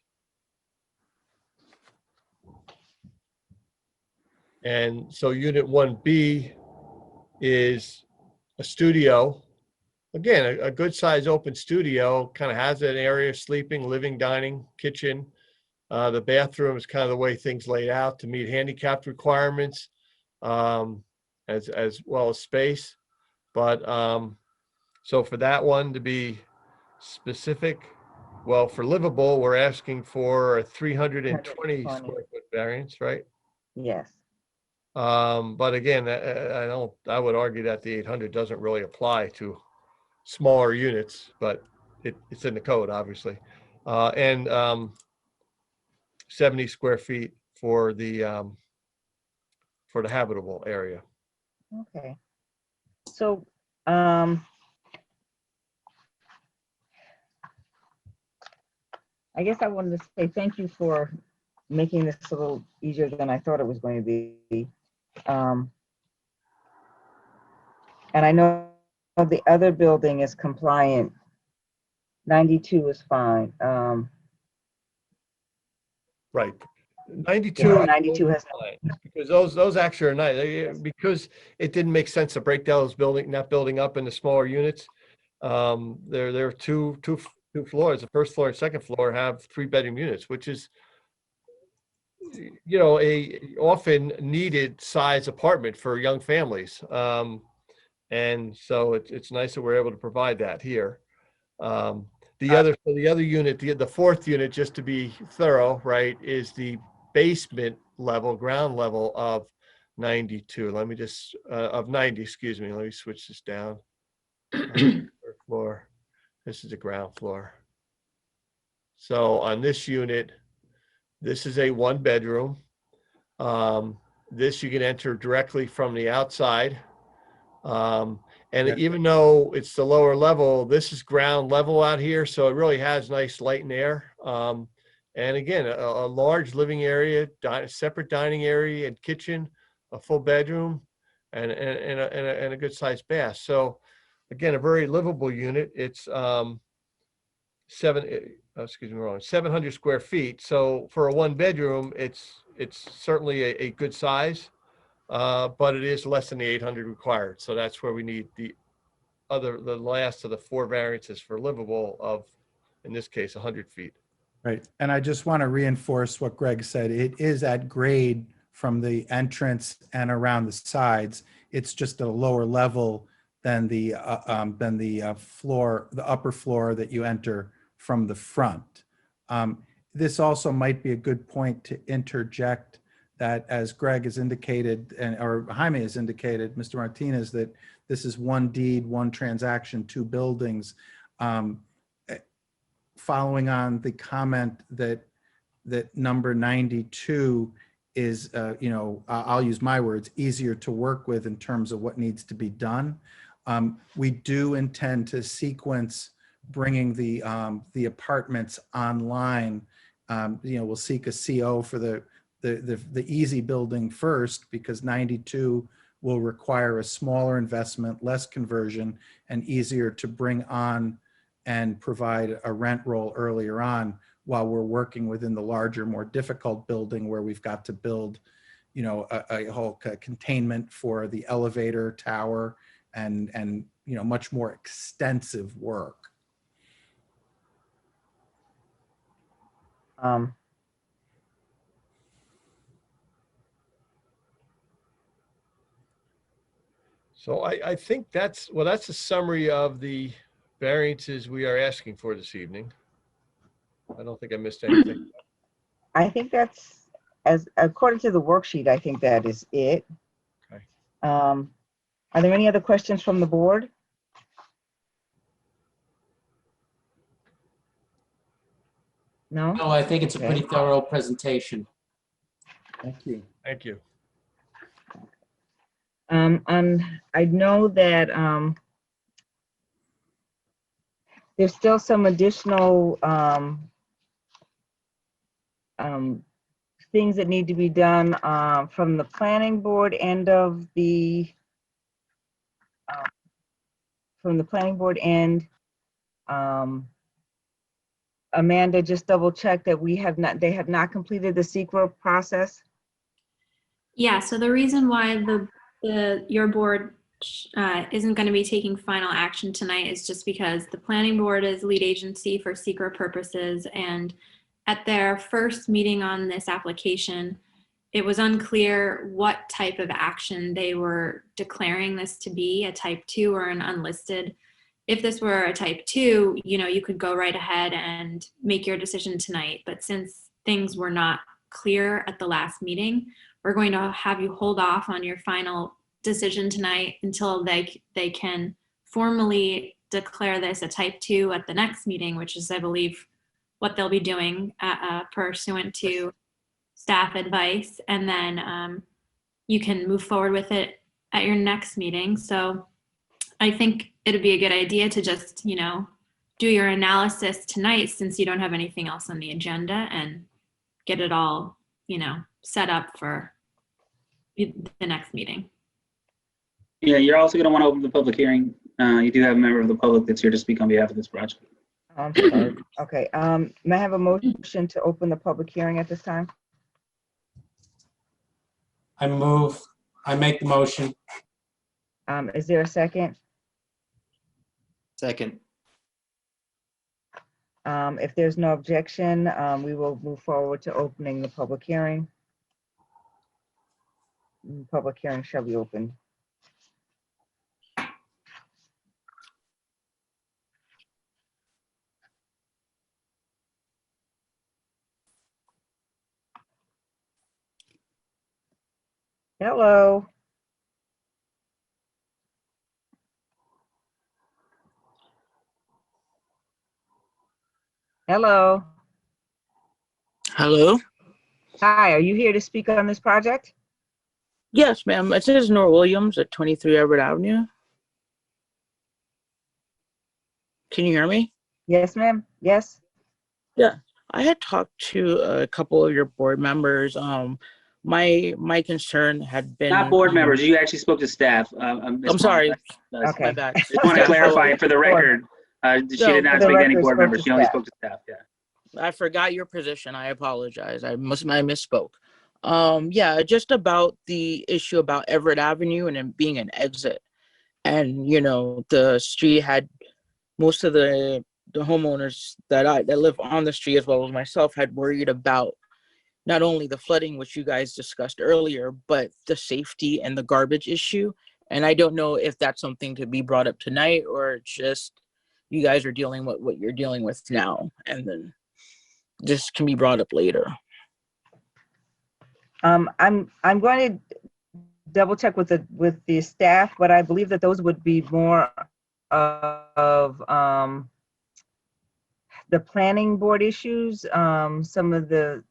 And so unit 1B is a studio. Again, a good size open studio, kind of has an area of sleeping, living, dining, kitchen. The bathroom is kind of the way things laid out to meet handicapped requirements, as well as space. But so for that one to be specific, well, for livable, we're asking for a 320 square foot variance, right? Yes. But again, I would argue that the 800 doesn't really apply to smaller units, but it's in the code, obviously. And 70 square feet for the habitable area. Okay. So, I guess I wanted to say thank you for making this a little easier than I thought it was going to be. And I know the other building is compliant. 92 is fine. Right. 92. 92 has Because those actually are nice, because it didn't make sense to break down that building up into smaller units. There are two floors. The first floor and second floor have 3-bedroom units, which is, you know, a often needed size apartment for young families. And so it's nice that we're able to provide that here. The other unit, the fourth unit, just to be thorough, right, is the basement level, ground level of 92. Let me just, of 90, excuse me. Let me switch this down. Third floor. This is the ground floor. So on this unit, this is a 1-bedroom. This you can enter directly from the outside. And Yeah. even though it's the lower level, this is ground level out here. So it really has nice light and air. And again, a large living area, separate dining area and kitchen, a full bedroom, and a good sized bath. So again, a very livable unit. It's 700 square feet. So for a 1-bedroom, it's certainly a good size, but it is less than the 800 required. So that's where we need the last of the 4 variances for livable of, in this case, 100 feet. Right. And I just want to reinforce what Greg said. It is at grade from the entrance and around the sides. It's just at a lower level than the floor, the upper floor that you enter from the front. This also might be a good point to interject that, as Greg has indicated, or Jaime has indicated, Mr. Martinez, that this is 1 deed, 1 transaction, 2 buildings. Following on the comment that number 92 is, you know, I'll use my words, easier to work with in terms of what needs to be done. We do intend to sequence bringing the apartments online. You know, we'll seek a CO for the easy building first, because 92 will require a smaller investment, less conversion, and easier to bring on and provide a rent roll earlier on, while we're working within the larger, more difficult building where we've got to build, you know, a whole containment for the elevator tower and you know, much more extensive work. So I think that's a summary of the variances we are asking for this evening. I don't think I missed anything. I think that's, as according to the worksheet, I think that is it. Okay. Are there any other questions from the board? No? No, I think it's a Okay. pretty thorough presentation. Thank you. Thank you. I know that there's still some additional things that need to be done from the planning board end of the Amanda, just double check that they have not completed the secret process. Yeah, so the reason why your board isn't going to be taking final action tonight is just because the planning board is lead agency for secret purposes, and at their first meeting on this application, it was unclear what type of action they were declaring this to be, a type 2 or an unlisted. If this were a type 2, you know, you could go right ahead and make your decision tonight. But since things were not clear at the last meeting, we're going to have you hold off on your final decision tonight until they can formally declare this a type 2 at the next meeting, which is, I believe, what they'll be doing pursuant to staff advice. And then you can move forward with it at your next meeting. So I think it'd be a good idea to just, do your analysis tonight, since you don't have anything else on the agenda, and get it all, set up for the next meeting. Yeah, you're also going to want to open the public hearing. You do have a member of the public that's here to speak on behalf of this project. I'm sorry. Okay, may I have a motion to open the public hearing at this time? I make the motion. Is there a second? Second. If there's no objection, we will move forward to opening the public hearing. Public hearing shall be opened. Hello. Hello. Hello? Hi, are you here to speak on this project? Yes, ma'am. It says Nora Williams at 23 Everett Avenue. Can you hear me? Yes, ma'am. Yes. Yeah. I had talked to a couple of your board members. My concern had been Not board members. You actually spoke to staff. I'm sorry. Okay. My bad. Just want to clarify for the record. She did not for the speak to any record, board spoke members. to She only staff. spoke to staff. Yeah. I forgot your position. I apologize. I misspoke. Yeah, just about the issue about Everett Avenue and it being an exit. And, the street had most of the homeowners that live on the street, as well as myself, had worried about not only the flooding, which you guys discussed earlier, but the safety and the garbage issue. And I don't know if that's something to be brought up tonight, or just you guys are dealing with what you're dealing with now, and then this can be brought up later. I'm going to double check with the staff, but I believe that those would be more of the planning board issues, some of the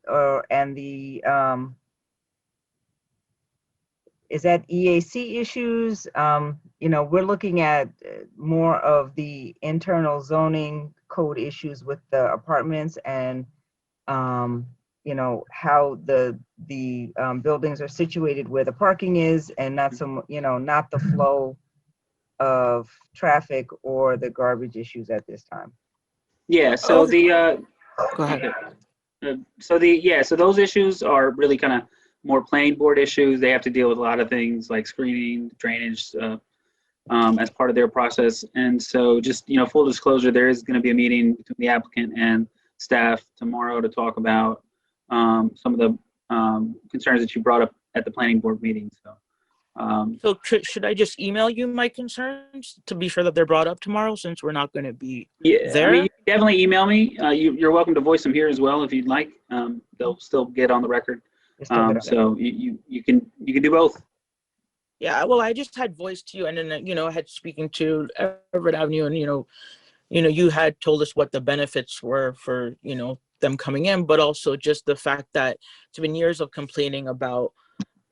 is that EAC issues? We're looking at more of the internal zoning code issues with the apartments, and how the buildings are situated where the parking is, and not not the flow of traffic or the garbage issues at this time. Yeah. So Go ahead. so those issues are really kind of more planning board issues. They have to deal with a lot of things like screening, drainage, as part of their process. And so just, full disclosure, there is going to be a meeting between the applicant and staff tomorrow to talk about some of the concerns that you brought up at the planning board meeting. So should I just email you my concerns to be sure that they're brought up tomorrow, since we're not going to be there? I mean, you can definitely email me. You're welcome to voice them here as well if you'd like. They'll still get on the record. So you can do both. Yeah, well, I just had voiced to you, and then I had speaking to Everett Avenue, and you had told us what the benefits were for them coming in, but also just the fact that it's been years of complaining about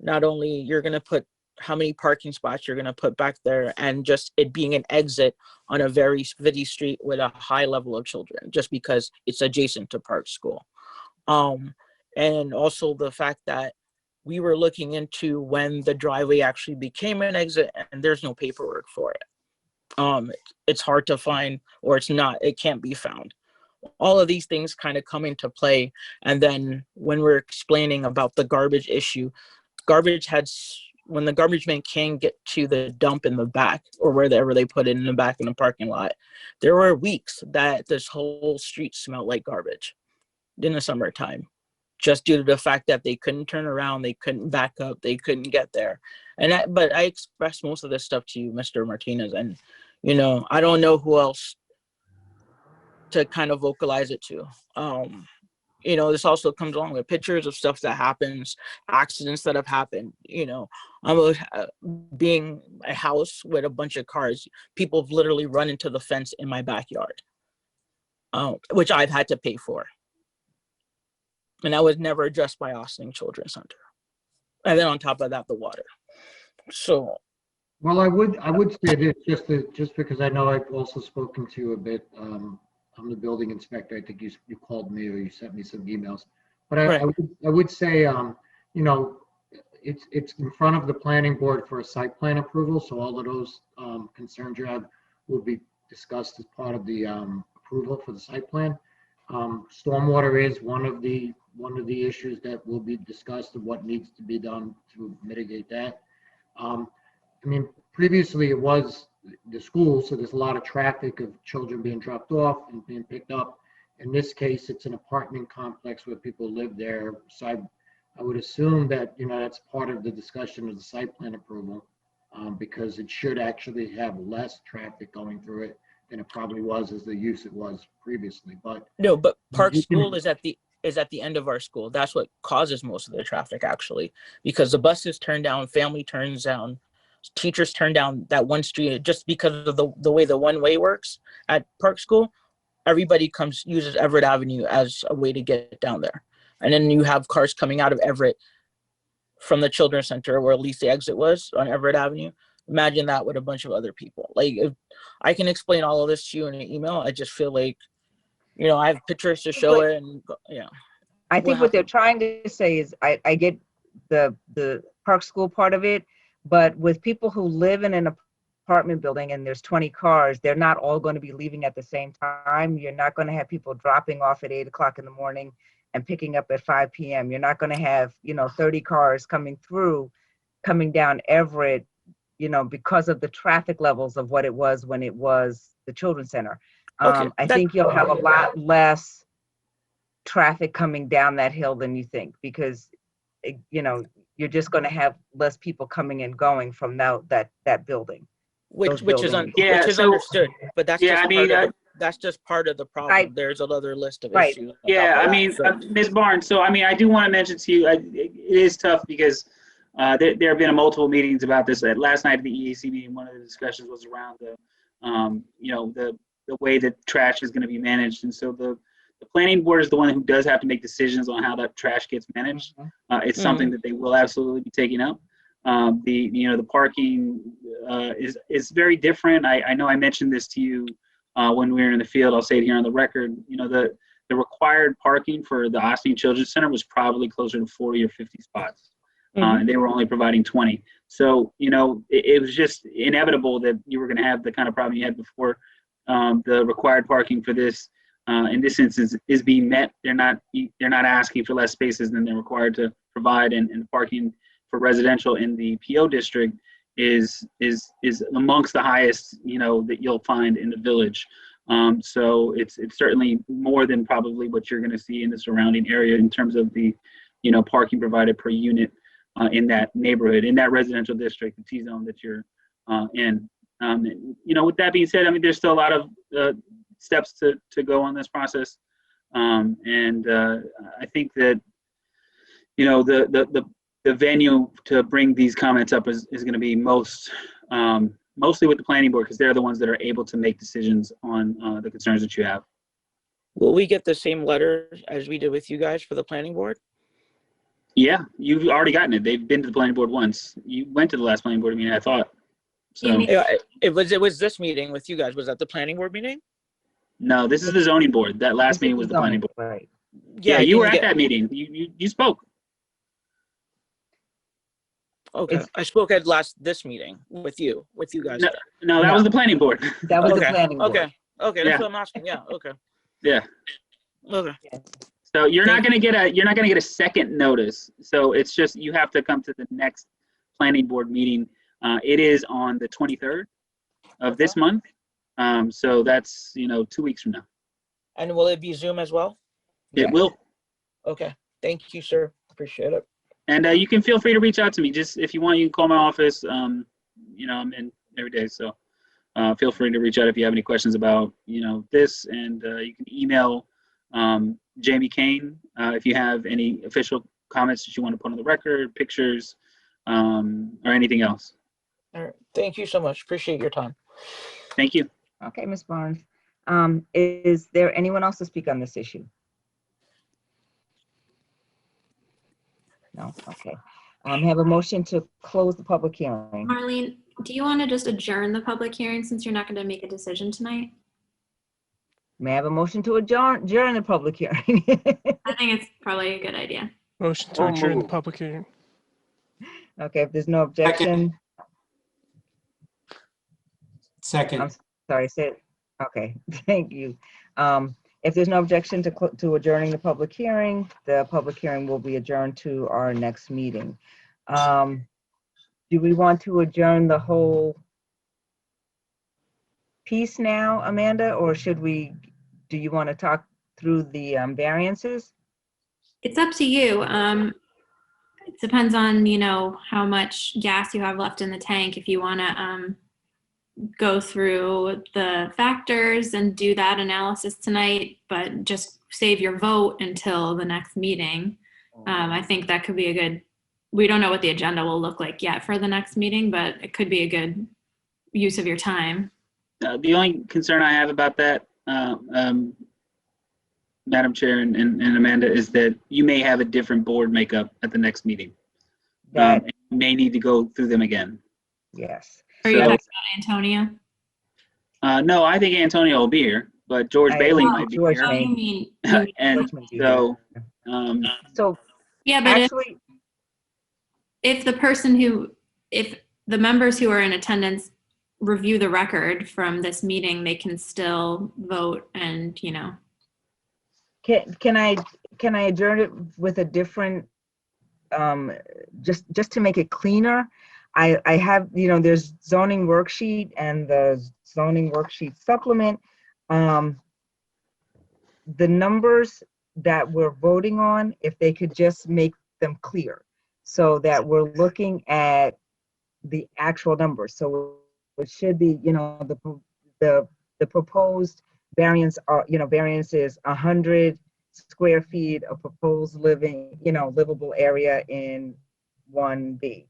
not only you're going to put how many parking spots you're going to put back there, and just it being an exit on a very busy street with a high level of children, just because it's adjacent to Park School. And also the fact that we were looking into when the driveway actually became an exit, and there's no paperwork for it. It's hard to find, or it can't be found. All of these things kind of come into play. And then when we're explaining about the garbage issue, when the garbage man can get to the dump in the back, or wherever they put it in the back in the parking lot, there were weeks that this whole street smelled like garbage in the summertime, just due to the fact that they couldn't turn around, they couldn't back up, they couldn't get there. But I expressed most of this stuff to you, Mr. Martinez, and I don't know who else to kind of vocalize it to. You know, this also comes along with pictures of stuff that happens, accidents that have happened. You know, being a house with a bunch of cars, people have literally run into the fence in my backyard, which I've had to pay for. And that was never addressed by Austin Children's Center. And then on top of that, the water. So, Well, I would say this, just because I know I've also spoken to you a bit. I'm the building inspector. I think you called me or you sent me some emails. But Right. I would say, you know, it's in front of the planning board for a site plan approval. So all of those concerns you have will be discussed as part of the approval for the site plan. Stormwater is one of the issues that will be discussed of what needs to be done to mitigate that. I mean, previously it was the school, so there's a lot of traffic of children being dropped off and being picked up. In this case, it's an apartment complex where people live there. So I would assume that, you know, that's part of the discussion of the site plan approval, because it should actually have less traffic going through it than it probably was as the use it was previously. But no, but Park you can- School is at the end of our school. That's what causes most of the traffic, actually, because the buses turn down, family turns down, teachers turn down that one street just because of the way the one-way works at Park School. Everybody uses Everett Avenue as a way to get down there. And then you have cars coming out of Everett from the Children's Center, where at least the exit was on Everett Avenue. Imagine that with a bunch of other people. Like, if I can explain all of this to you in an email, I just feel like, you know, I have pictures to show it, and yeah. I think what they're trying to say is, I get the Park School part of it, but with people who live in an apartment building and there's 20 cars, they're not all going to be leaving at the same time. You're not going to have people dropping off at 8 o'clock in the morning and picking up at 5 p.m. You're not going to have, you know, 30 cars coming down Everett, you know, because of the traffic levels of what it was when it was the Children's Center. I think you'll have a lot less traffic coming down that hill than you think, because, you know, you're just going to have less people coming and going from that building. Which is so- understood, but that's Yeah, just I mean, that's just part of the problem. Right. There's another list of Right. issues. Yeah, I mean, Ms. Barnes, so I mean, I do want to mention to you, it is tough because there have been multiple meetings about this. Last night at the EAC meeting, one of the discussions was around the, you know, the way that trash is going to be managed. And so the planning board is the one who does have to make decisions on how that trash gets managed. It's something that they will absolutely be taking up. The parking is very different. I know I mentioned this to you when we were in the field. I'll say it here on the record. You know, the required parking for the Austin Children's Center was probably closer to 40 or 50 spots. And they were only providing 20. So, you know, it was just inevitable that you were going to have the kind of problem you had before. The required parking for this, in this instance, is being met. They're not asking for less spaces than they're required to provide, and parking for residential in the PO district is amongst the highest, you know, that you'll find in the village. So it's certainly more than probably what you're going to see in the surrounding area in terms of the, you know, parking provided per unit in that neighborhood, in that residential district, the T-zone that you're in. You know, with that being said, I mean, there's still a lot of steps to go on this process. And I think that, you know, the venue to bring these comments up is going to be mostly with the planning board, because they're the ones that are able to make decisions on the concerns that you have. Will we get the same letter as we did with you guys for the planning board? Yeah, you've already gotten it. They've been to the planning board once. You went to the last planning board meeting, I thought. So It was this meeting with you guys. Was that the planning board meeting? no, this is the zoning board. That last meeting was the planning board. Right. Yeah, you were at that meeting. You spoke. Okay, I spoke at this meeting with you guys. No, that was the planning board. That was the Okay, planning board. okay, that's Yeah. what I'm asking. Yeah, okay, Yeah. okay. So you're not gonna get a second notice. So it's just, you have to come to the next planning board meeting. It is on the 23rd of this month. So that's, you know, 2 weeks from now. And will it be Zoom as well? It will. Okay, thank you, sir. Appreciate it. And you can feel free to reach out to me. Just if you want, you can call my office. You know, I'm in every day, so feel free to reach out if you have any questions about, you know, this. And you can email Jamie Kane, if you have any official comments that you want to put on the record, pictures, or anything else. All right. Thank you so much. Appreciate your time. Thank you. Okay, Ms. Barnes. Is there anyone else to speak on this issue? No, okay. Have a motion to close the public hearing. Marlene, do you want to just adjourn the public hearing since you're not going to make a decision tonight? May I have a motion to adjourn the public hearing? I think it's probably a good idea. Motion to So adjourn the moved. public hearing. Okay, if there's no objection, Second. I'm sorry, say it. Okay, thank you. If there's no objection to adjourning the public hearing will be adjourned to our next meeting. Do we want to adjourn the whole piece now, Amanda, or do you want to talk through the variances? It's up to you. It depends on, how much gas you have left in the tank. If you want to go through the factors and do that analysis tonight, but just save your vote until the next meeting. I think that could be we don't know what the agenda will look like yet for the next meeting, but it could be a good use of your time. The only concern I have about that, Madam Chair and Amanda, is that you may have a different board makeup at the next meeting. And you may need to go through them again. Yes. Are you talking about Antonio? No, I think Antonio will be here, but George Bailey might be George here. may. You mean And so, So yeah, but actually, if the members who are in attendance review the record from this meeting, they can still vote and, can I adjourn it with a different, just to make it cleaner? I have, there's zoning worksheet and the zoning worksheet supplement. The numbers that we're voting on, if they could just make them clear so that we're looking at the actual numbers. So it should be, the proposed variance are, variance is 100 square feet of proposed livable area in 1B.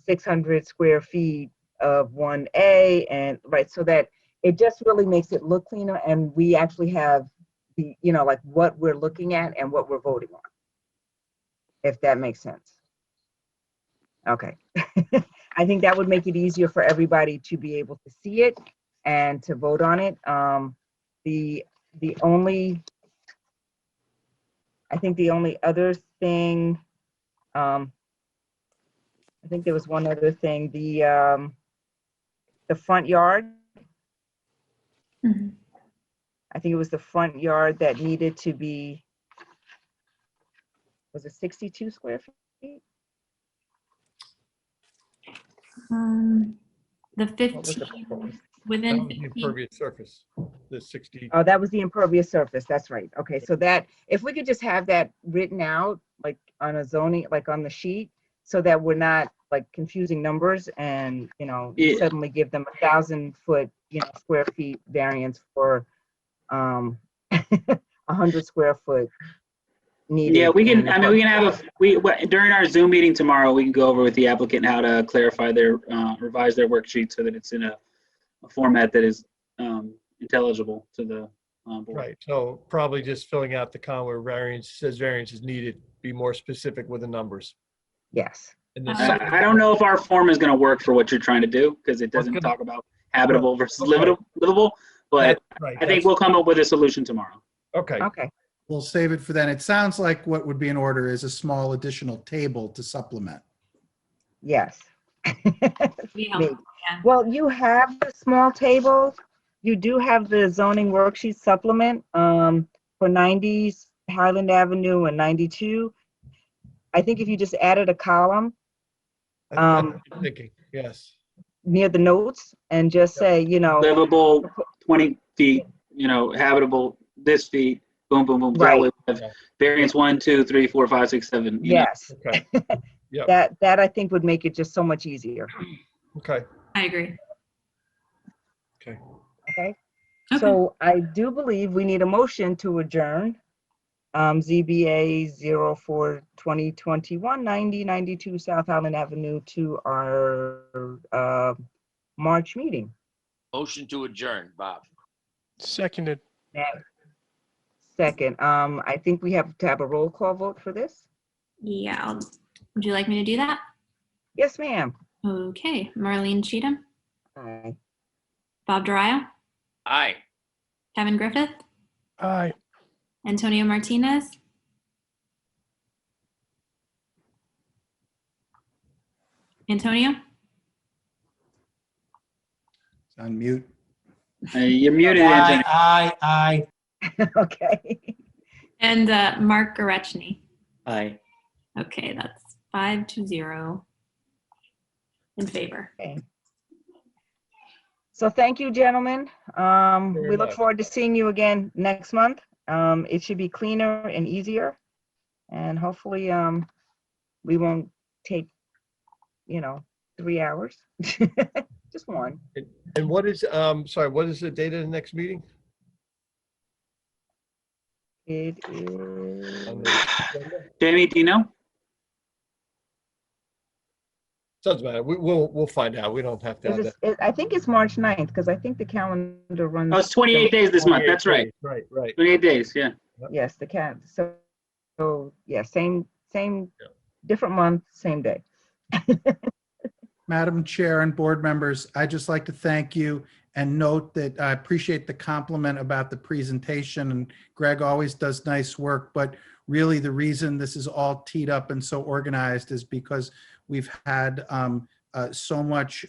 600 square feet of 1A, and right, so that it just really makes it look cleaner, and we actually have the, like what we're looking at and what we're voting on, if that makes sense. Okay. I think that would make it easier for everybody to be able to see it and to vote on it. The only other thing, I think there was one other thing, the front yard. Mm-hmm. I think it was the front yard that needed to be, was it 62 square feet? The What was 15 the proposed? That within was the 15. impervious surface, the 60. Oh, that was the impervious surface. That's right. Okay, so that, if we could just have that written out, like on a zoning, like on the sheet, so that we're not like confusing numbers and, Yeah. suddenly give them 1,000-foot, square feet variance for 100 square foot needed. yeah, we can, in the we can have during our Zoom meeting tomorrow, we can go over with the applicant how to clarify revise their worksheet so that it's in a format that is intelligible to the board. Right, so probably just filling out the column where variance is needed, be more specific with the numbers. Yes. And then I don't know if our form is going to work for what you're trying to do because it doesn't talk about habitable versus livable, but right, I think we'll come up with a solution tomorrow. Okay, Okay. We'll save it for then. It sounds like what would be in order is a small additional table to supplement. Yes. Be helpful, yeah. Well, you have the small table. You do have the zoning worksheet supplement for 90 Highland Avenue and 92. I think if you just added a column that's what I'm thinking, yes. near the notes and just say, Livable 20 feet, habitable this feet, boom, boom, boom. Right. That way we have variance 1, 2, 3, 4, 5, 6, 7. yes, Okay, yep, that I think would make it just so much easier. okay, I agree. okay. Okay. Okay. So I do believe we need a motion to adjourn ZBA 04/2021 South Highland Avenue to our March meeting. Motion to adjourn, Bob. Seconded. Second, I think we have to have a roll call vote for this. Yeah. Would you like me to do that? Yes, ma'am. Okay. Marlene Cheatham, Aye. Bob Durayo, Aye. Kevin Griffith, Aye. Antonio Martinez, Antonio, It's on mute. You're muted, Aye, Anthony. aye. Okay. and Mark Gorechny. Aye. Okay, that's 5-0 in favor. Okay. So thank you, gentlemen. Very We look much. forward to seeing you again next month. It should be cleaner and easier. And hopefully, we won't take, 3 hours. Just one. And what is, sorry, what is the date of the next meeting? It is, On the agenda? Jamie, do you know? Doesn't matter. We'll find out. We don't have to have that. I think it's March 9th, because I think the calendar runs. Oh, it's 28 days this month. 28 That's right. days. Right. 28 days, yeah. Yes, the cat. So yeah, same, different month, same day. Madam Chair and board members, I'd just like to thank you and note that I appreciate the compliment about the presentation, and Greg always does nice work, but really the reason this is all teed up and so organized is because we've had so much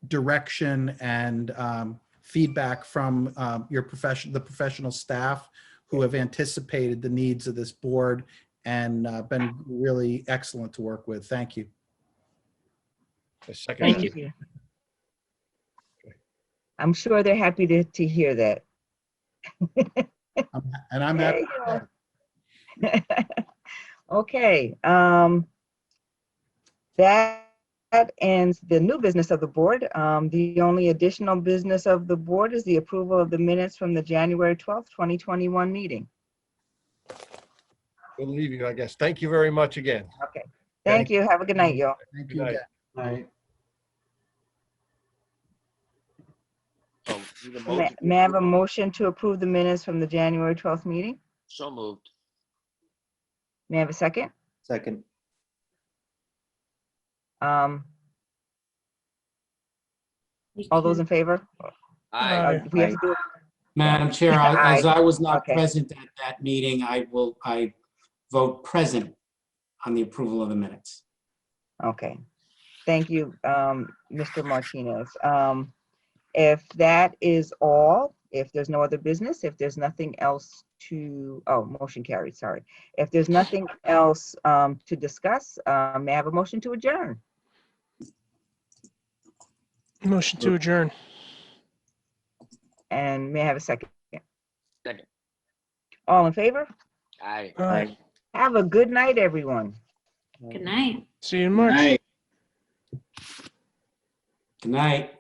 direction and feedback from the professional staff who have anticipated the needs of this board and been really excellent to work with. Thank you. A second. Thank you. I'm sure they're happy to hear that. And I'm happy. Okay, that ends the new business of the board. The only additional business of the board is the approval of the minutes from the January 12th, 2021 meeting. We'll leave you, I guess. Thank you very much again. Okay, thank you. Have a good night, y'all. Thank Good you night. again. Aye. So, need a motion to May I have a approve? motion to approve the minutes from the January 12th meeting? So moved. May I have a second? Second. All those in favor? Aye. We have to do it. Madam Chair, as I was not Okay. present at that meeting, I vote present on the approval of the minutes. Okay, thank you, Mr. Martinez. If that is all, if there's no other business, if there's nothing else to, motion carried, sorry. If there's nothing else to discuss, may I have a motion to adjourn? Motion to adjourn. And may I have a second? Second. All in favor? Aye. Aye. Have a good night, everyone. Good night. See you in March. Aye. Good night.